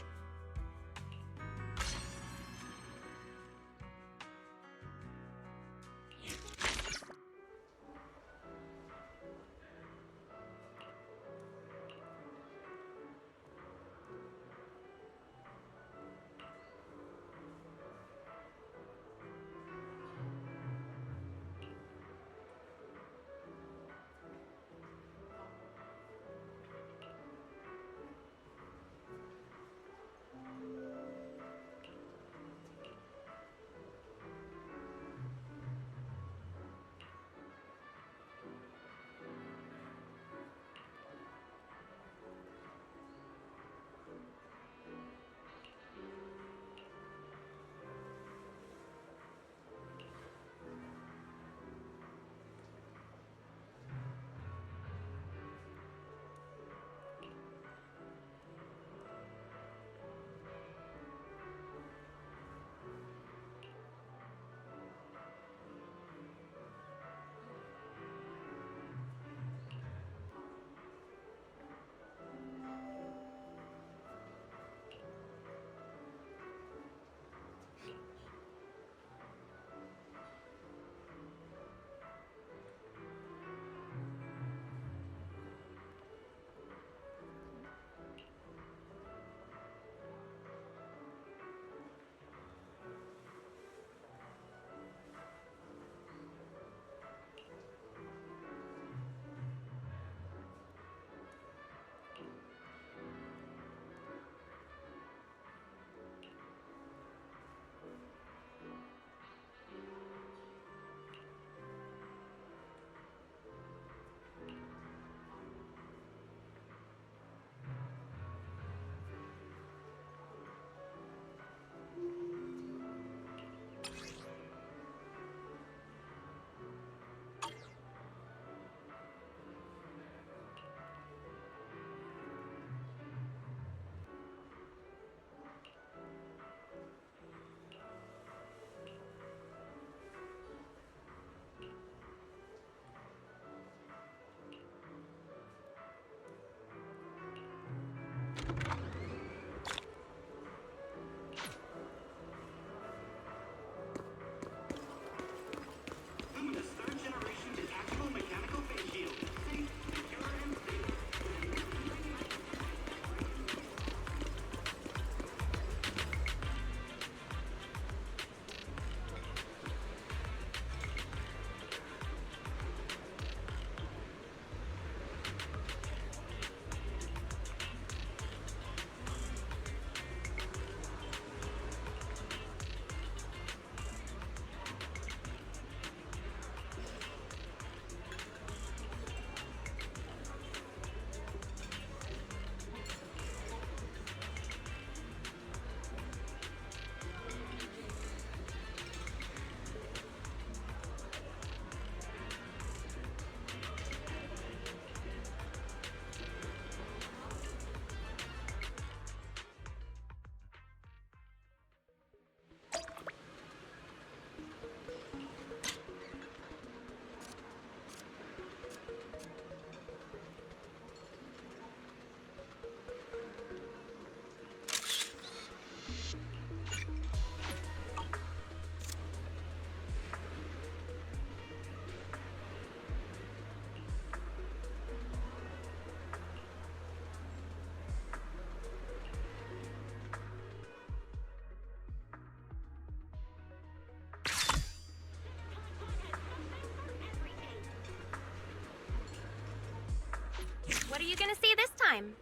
What are you gonna see this time?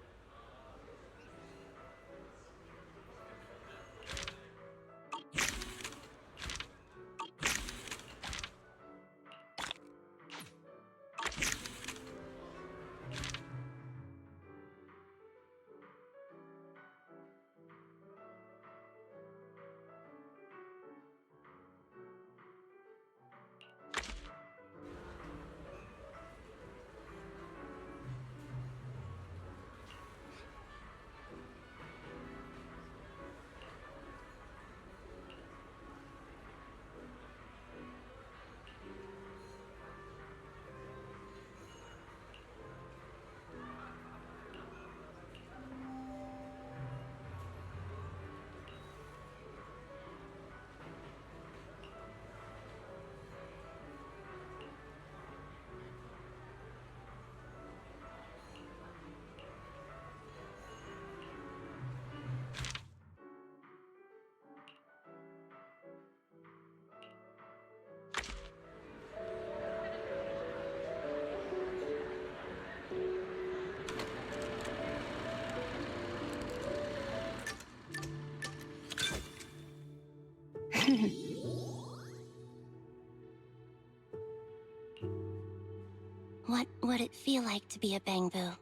What would it feel like to be a Bangbu?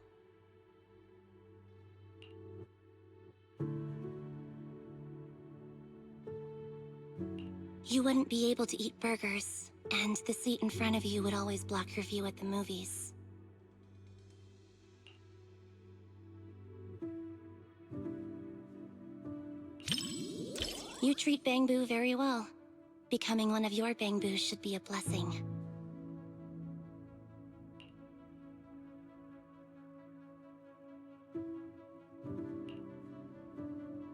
You wouldn't be able to eat burgers, and the seat in front of you would always block your view at the movies. You treat Bangbu very well. Becoming one of your Bangbus should be a blessing.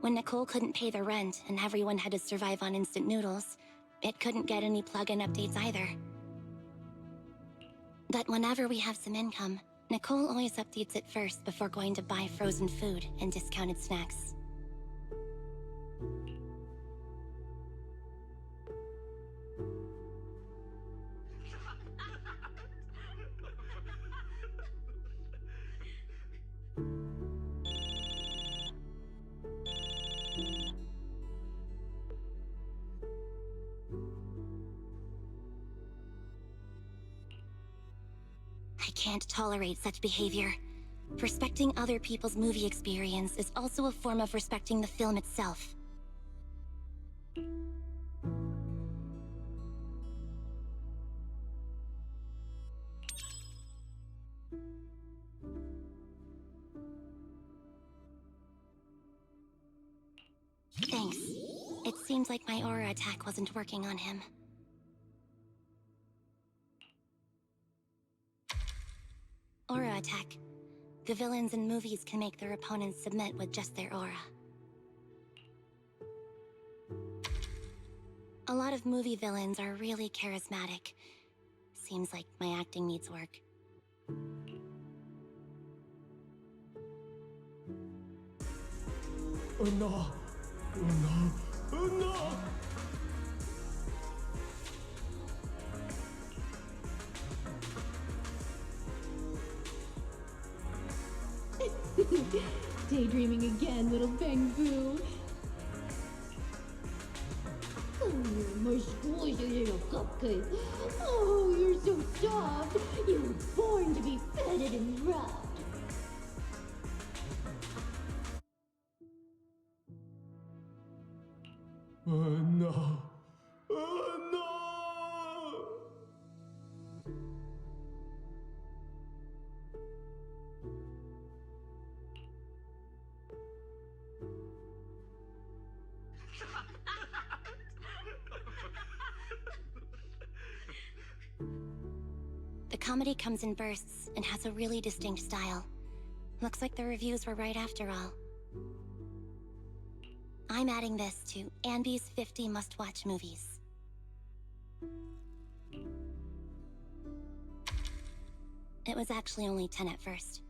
When Nicole couldn't pay the rent and everyone had to survive on instant noodles, it couldn't get any plug-in updates either. But whenever we have some income, Nicole always updates it first before going to buy frozen food and discounted snacks. I can't tolerate such behavior. Respecting other people's movie experience is also a form of respecting the film itself. Thanks. It seems like my aura attack wasn't working on him. Aura attack. The villains in movies can make their opponents submit with just their aura. A lot of movie villains are really charismatic. Seems like my acting needs work. Oh no! Oh no! Oh no! Daydreaming again, little Bangbu. Oh, my squishy little cupcake. Oh, you're so soft. You were born to be feted and rubbed. Oh no! Oh no! The comedy comes in bursts and has a really distinct style. Looks like the reviews were right after all. I'm adding this to Anby's 50 must-watch movies. It was actually only 10 at first.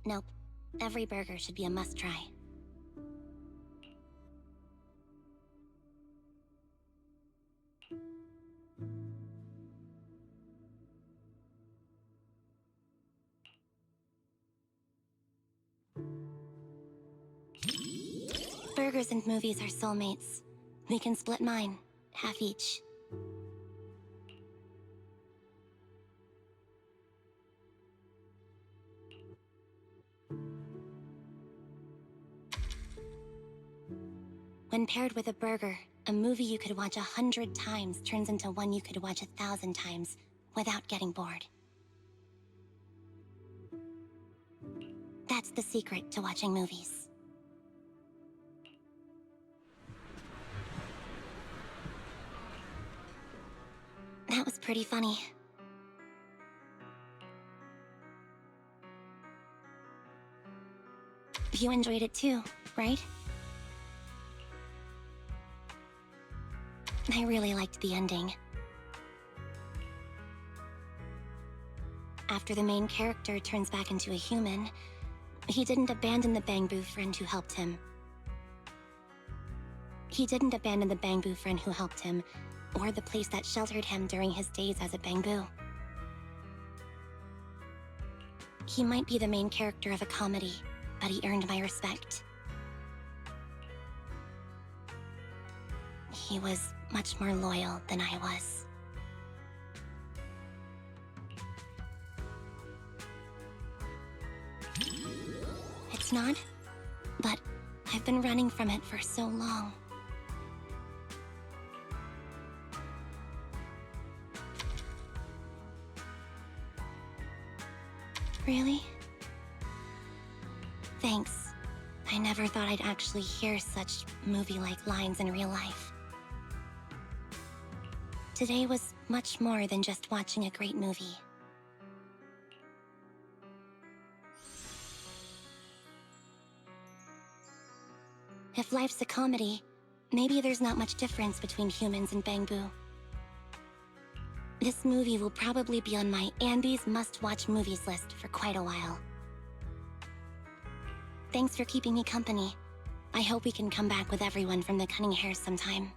Nope. Every burger should be a must-try. — Burgers and movies are soulmates. We can split mine, half each. When paired with a burger, a movie you could watch 100 times turns into one you could watch 1,000 times without getting bored. That's the secret to watching movies. That was pretty funny. You enjoyed it too, right? I really liked the ending. After the main character turns back into a human, he didn't abandon the Bangbu friend who helped him. Or the place that sheltered him during his days as a Bangbu. He might be the main character of a comedy, but he earned my respect. He was much more loyal than I was. It's not, but I've been running from it for so long. Really? Thanks. I never thought I'd actually hear such movie-like lines in real life. Today was much more than just watching a great movie. If life's a comedy, maybe there's not much difference between humans and Bangbu. This movie will probably be on my Anby's must-watch movies list for quite a while. Thanks for keeping me company. I hope we can come back with everyone from the Cunning Hares sometime.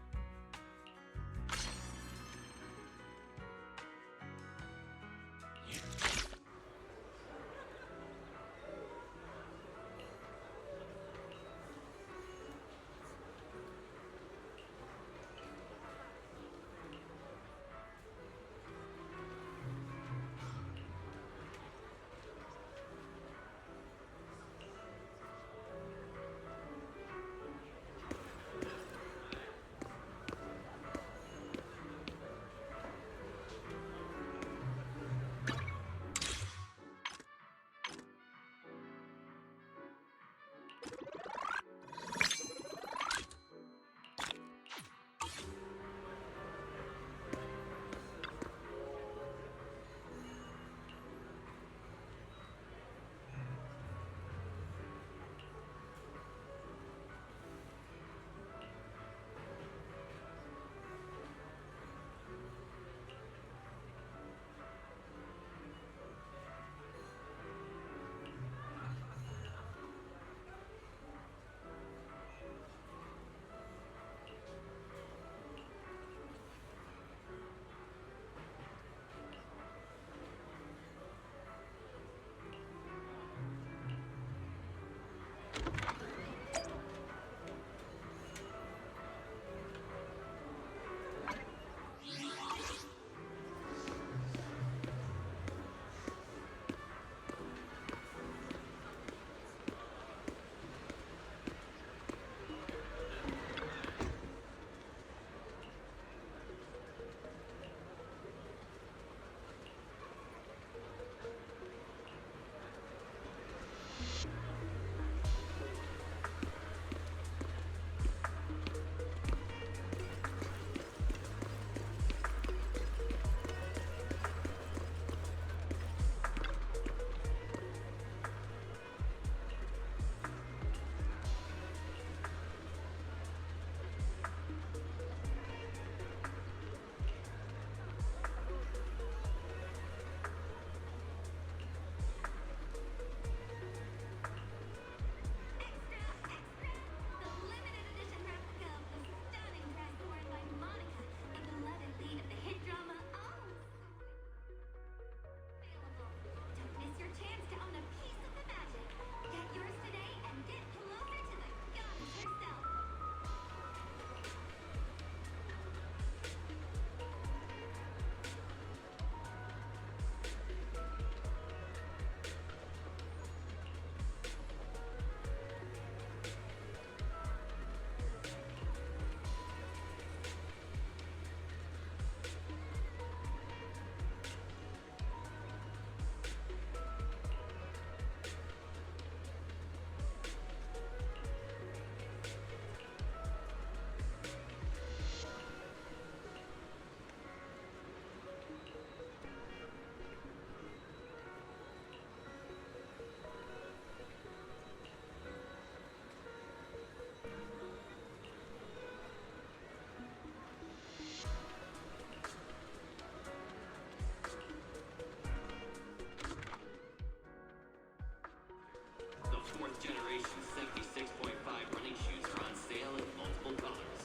4th generation 76.5 running shoes are on sale in multiple colors.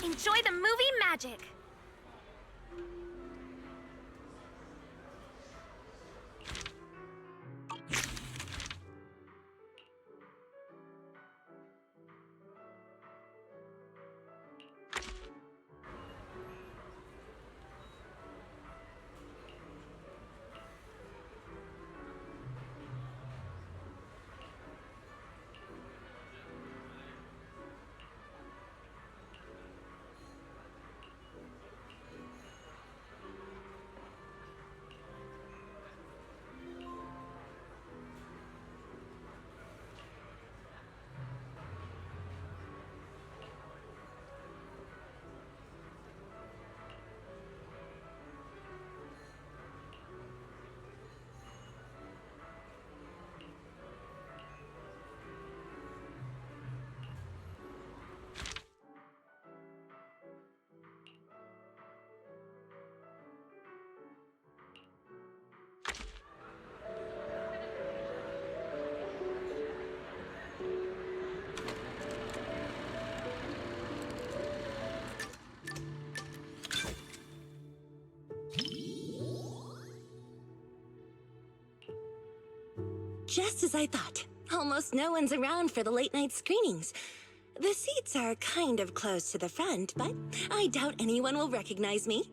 Enjoy the movie magic! Just as I thought. Almost no one's around for the late-night screenings. The seats are kind of close to the front, but I doubt anyone will recognize me.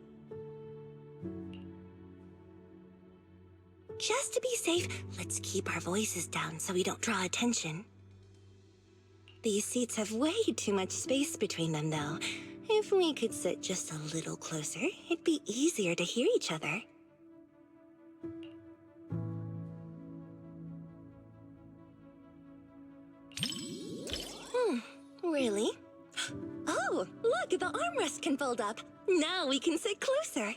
Just to be safe, let's keep our voices down so we don't draw attention. These seats have way too much space between them, though. If we could sit just a little closer, it'd be easier to hear each other. Really? Oh, look, the armrest can fold up. Now we can sit closer.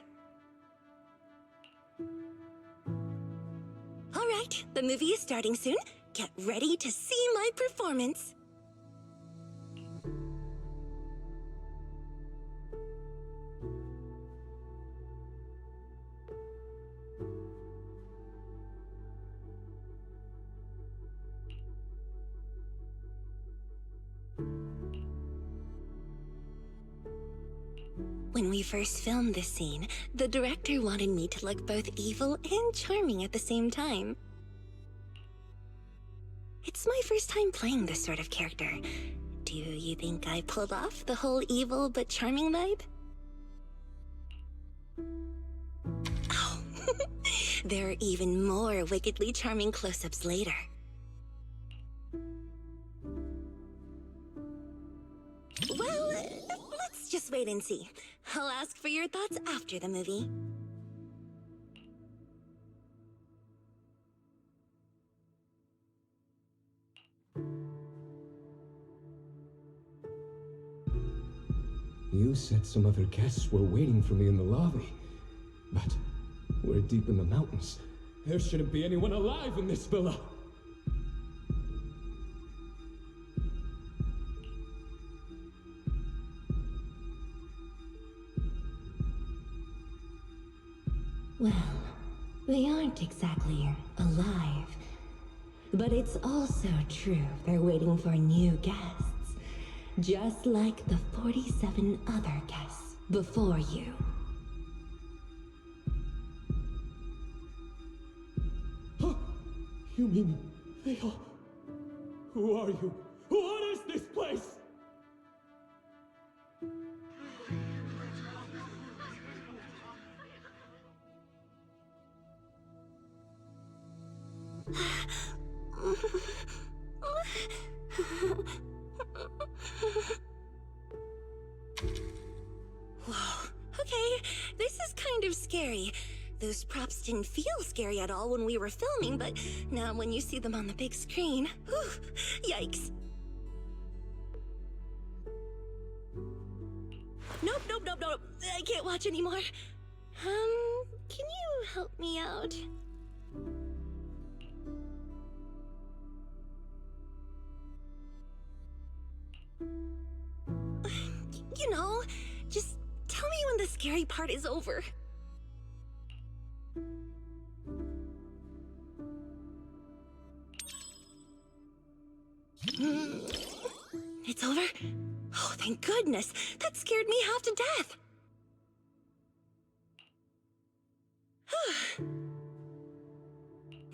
All right, the movie is starting soon. Get ready to see my performance. When we first filmed this scene, the director wanted me to look both evil and charming at the same time. It's my first time playing this sort of character. Do you think I pulled off the whole evil but charming vibe? Oh, there are even more wickedly charming close-ups later. Well, let's just wait and see. I'll ask for your thoughts after the movie. You said some other guests were waiting for me in the lobby. But we're deep in the mountains. There shouldn't be anyone alive in this villa. Well, they aren't exactly alive. But it's also true they're waiting for new guests. Just like the 47 other guests before you. Huh? You mean they all... Who are you? What is this place? Whoa, okay, this is kind of scary. Those props didn't feel scary at all when we were filming, but now when you see them on the big screen, whew, yikes. Nope, I can't watch anymore. Can you help me out? You know, just tell me when the scary part is over. It's over? Oh, thank goodness. That scared me half to death.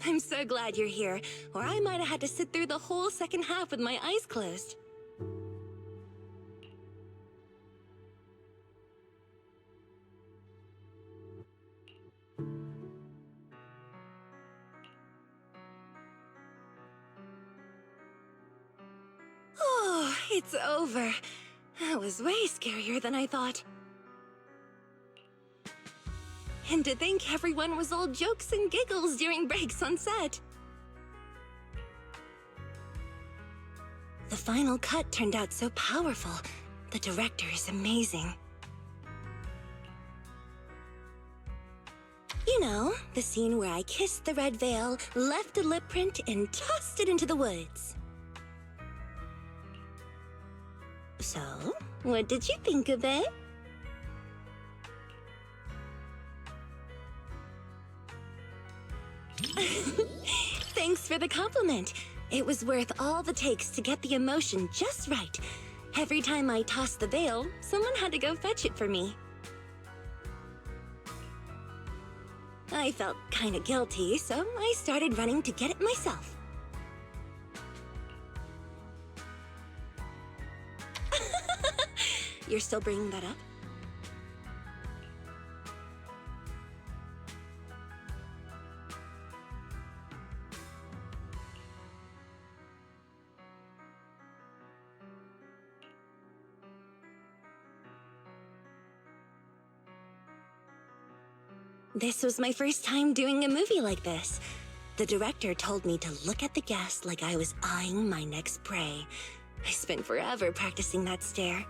I'm so glad you're here, or I might have had to sit through the whole second half with my eyes closed. Oh, it's over. That was way scarier than I thought. And to think everyone was all jokes and giggles during breaks on set. The final cut turned out so powerful. The director is amazing. You know, the scene where I kissed the red veil, left a lip print, and tossed it into the woods. So, what did you think of it? Thanks for the compliment. It was worth all the takes to get the emotion just right. Every time I tossed the veil, someone had to go fetch it for me. I felt kinda guilty, so I started running to get it myself. You're still bringing that up? This was my first time doing a movie like this. The director told me to look at the guest like I was eyeing my next prey. I spent forever practicing that stare.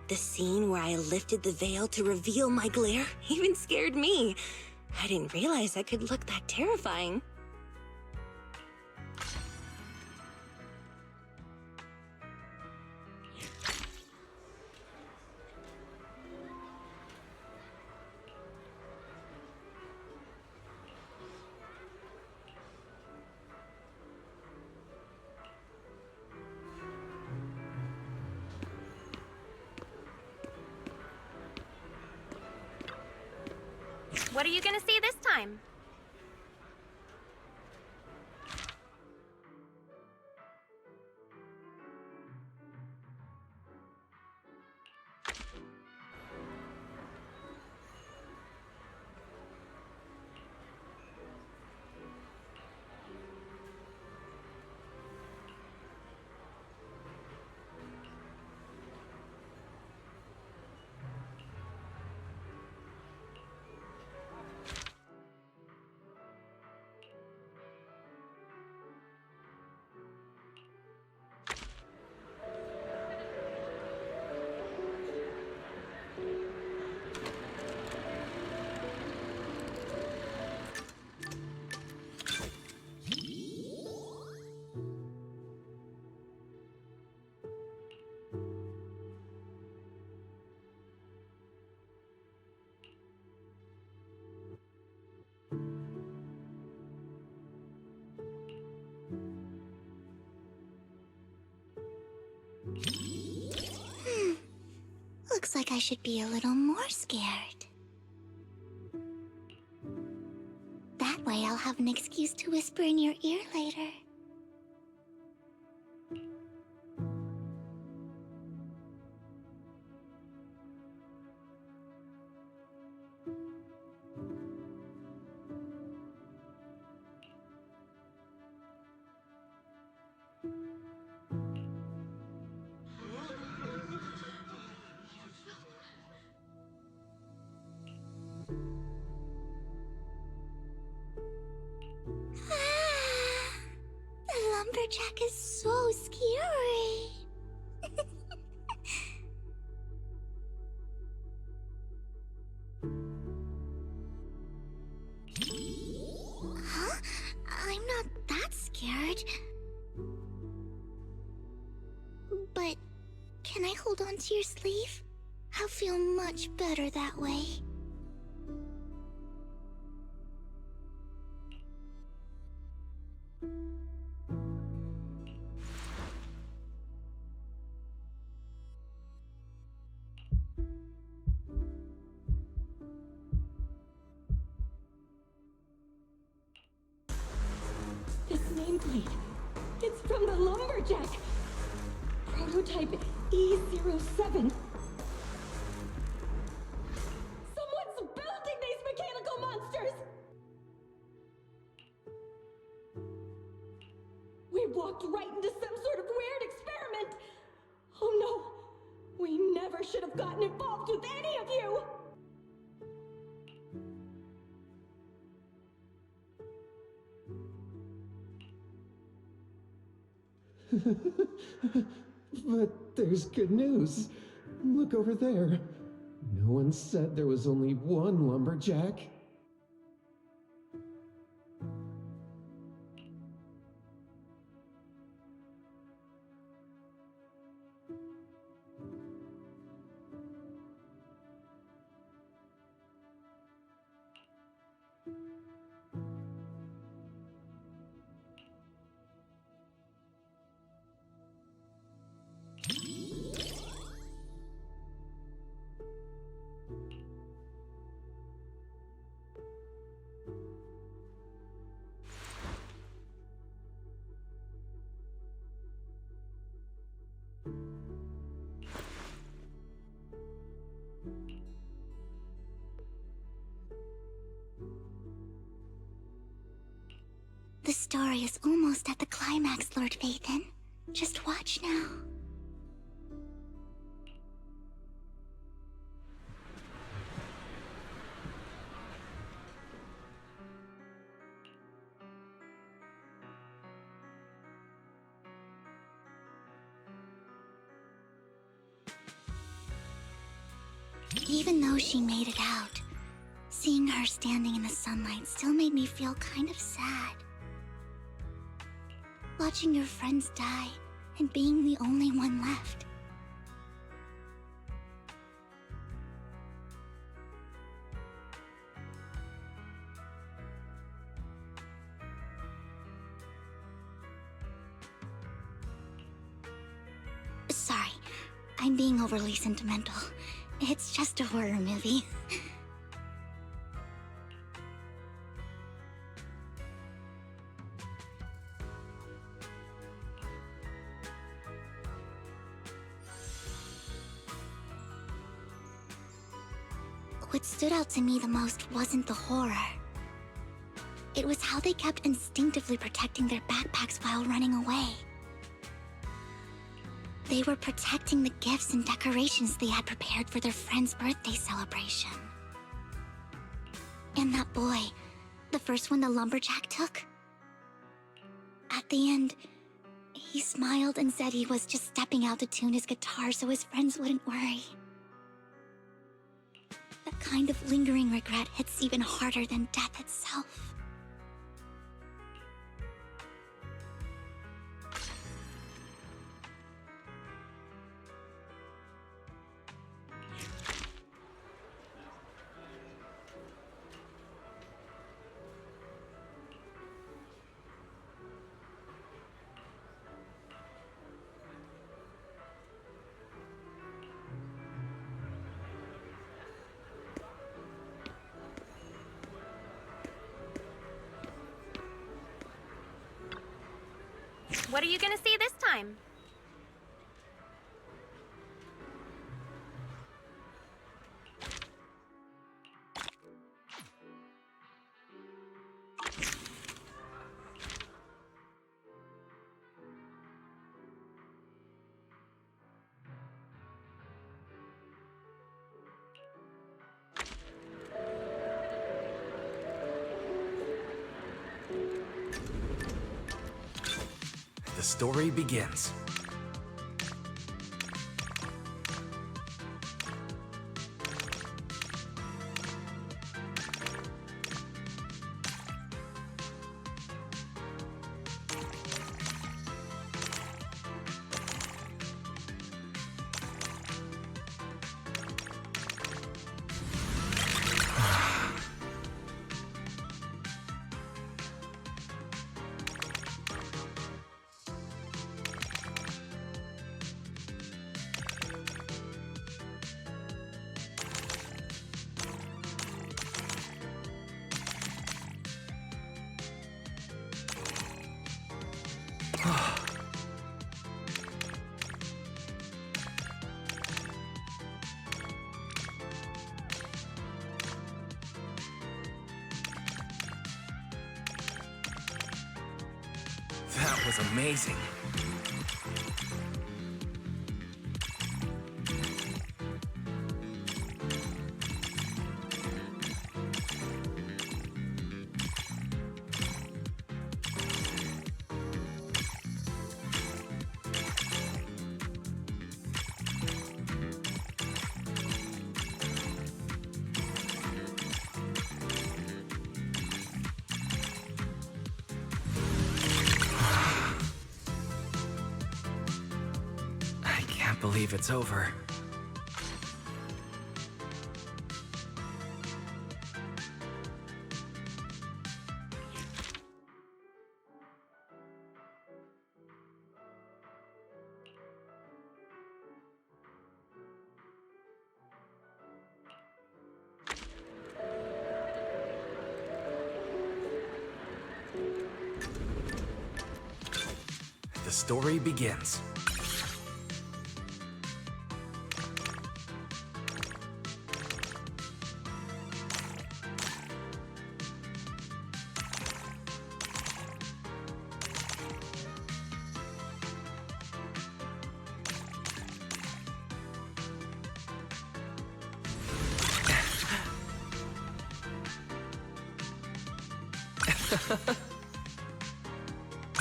The scene where I lifted the veil to reveal my glare even scared me. I didn't realize I could look that terrifying. What are you gonna see this time? Looks like I should be a little more scared. That way I'll have an excuse to whisper in your ear later. Lumberjack is so scary. Huh? I'm not that scared. But can I hold on to your sleeve? I'll feel much better that way. This nameplate, it's from the Lumberjack! Prototype E07. Someone's building these mechanical monsters! We walked right into some sort of weird experiment! Oh no! We never should have gotten involved with any of you! But there's good news. Look over there. No one said there was only one lumberjack. The story is almost at the climax, Lord Phaethon. Just watch now. Even though she made it out, seeing her standing in the sunlight still made me feel kind of sad. Watching your friends die and being the only one left. Sorry, I'm being overly sentimental. It's just a horror movie. What stood out to me the most wasn't the horror. It was how they kept instinctively protecting their backpacks while running away. They were protecting the gifts and decorations they had prepared for their friend's birthday celebration. And that boy, the first one the lumberjack took, at the end, he smiled and said he was just stepping out to tune his guitar so his friends wouldn't worry. That kind of lingering regret hits even harder than death itself. What are you gonna see this time? The story begins. was amazing. I can't believe it's over. The story begins.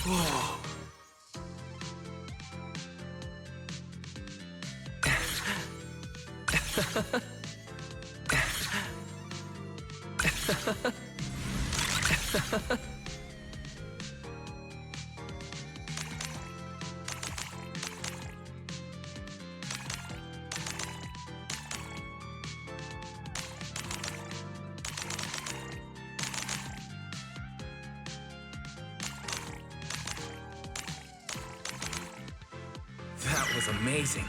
Whoa. That was amazing.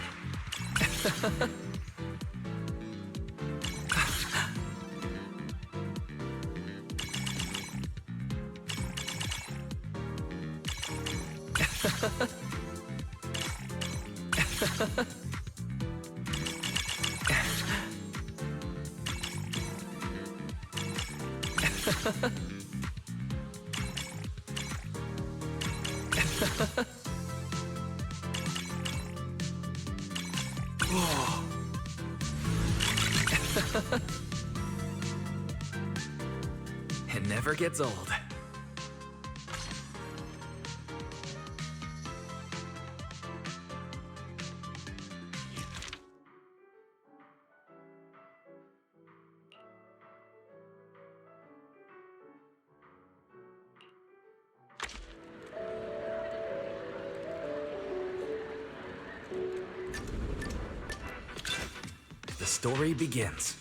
Whoa. It never gets old. The story begins.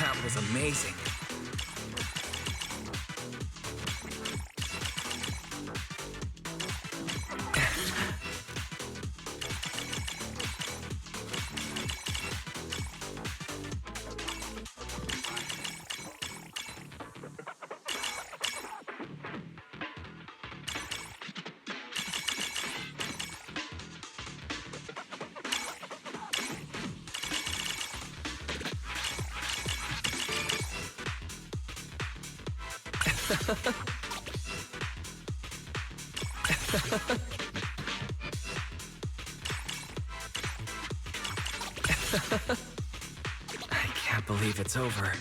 That was amazing. I can't believe it's over.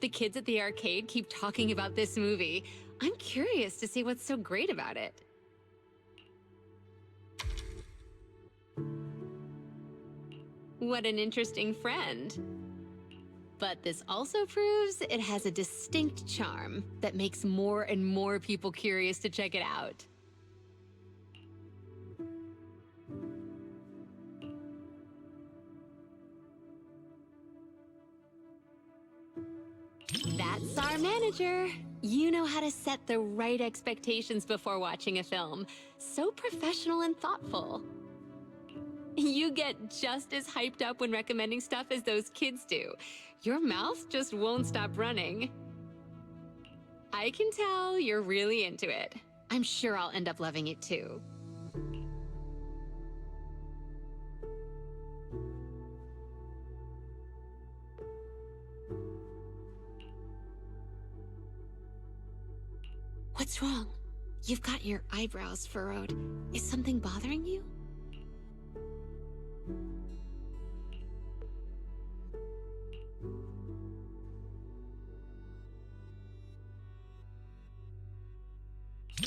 The kids at the arcade keep talking about this movie. I'm curious to see what's so great about it. What an interesting friend. But this also proves it has a distinct charm that makes more and more people curious to check it out. That's our manager. You know how to set the right expectations before watching a film. So professional and thoughtful. You get just as hyped up when recommending stuff as those kids do. Your mouth just won't stop running. I can tell you're really into it. I'm sure I'll end up loving it too. What's wrong? You've got your eyebrows furrowed. Is something bothering you?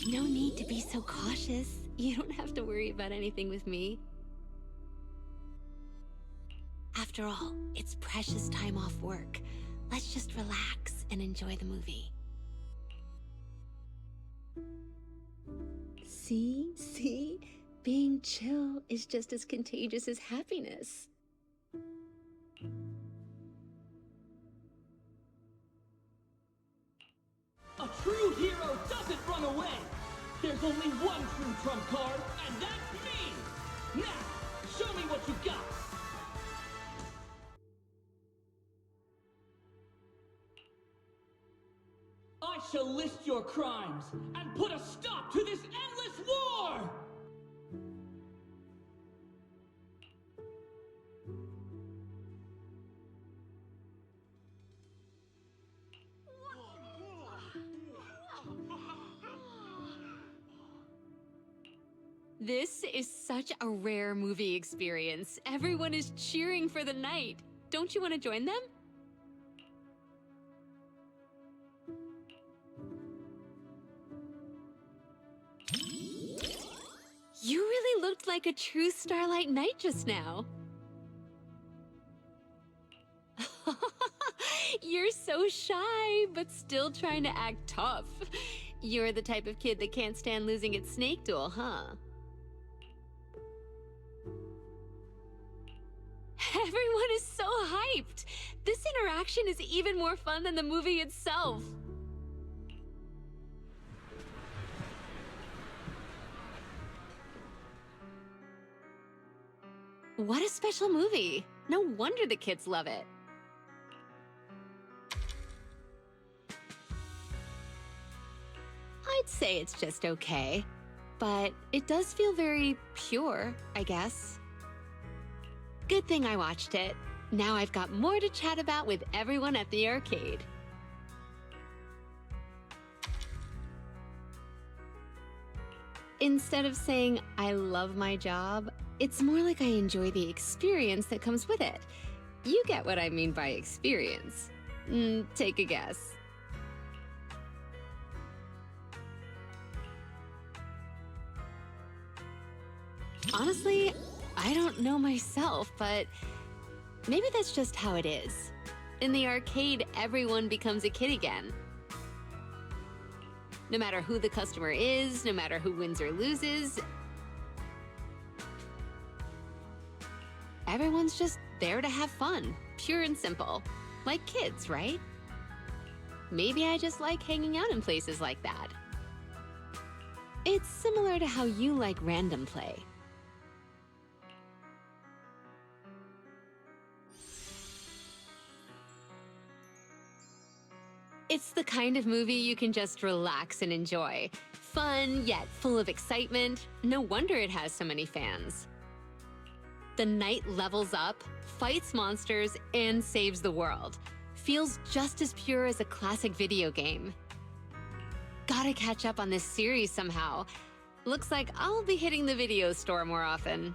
No need to be so cautious. You don't have to worry about anything with me. After all, it's precious time off work. Let's just relax and enjoy the movie. See? Being chill is just as contagious as happiness. A true hero doesn't run away! There's only one true trump card, and that's me! Now, show me what you got! I shall list your crimes, and put a stop to this endless war! This is such a rare movie experience. Everyone is cheering for the night. Don't you want to join them? You really looked like a true Starlight Knight just now. You're so shy, but still trying to act tough. You're the type of kid that can't stand losing its snake duel, huh? Everyone is so hyped! This interaction is even more fun than the movie itself. What a special movie! No wonder the kids love it. I'd say it's just okay, but it does feel very pure, I guess. Good thing I watched it. Now I've got more to chat about with everyone at the arcade. Instead of saying, I love my job, it's more like I enjoy the experience that comes with it. You get what I mean by experience. Take a guess. Honestly, I don't know myself, but maybe that's just how it is. In the arcade, everyone becomes a kid again. No matter who the customer is, no matter who wins or loses, everyone's just there to have fun, pure and simple. Like kids, right? Maybe I just like hanging out in places like that. It's similar to how you like random play. It's the kind of movie you can just relax and enjoy. Fun, yet full of excitement. No wonder it has so many fans. The knight levels up, fights monsters, and saves the world. Feels just as pure as a classic video game. Gotta catch up on this series somehow. Looks like I'll be hitting the video store more often.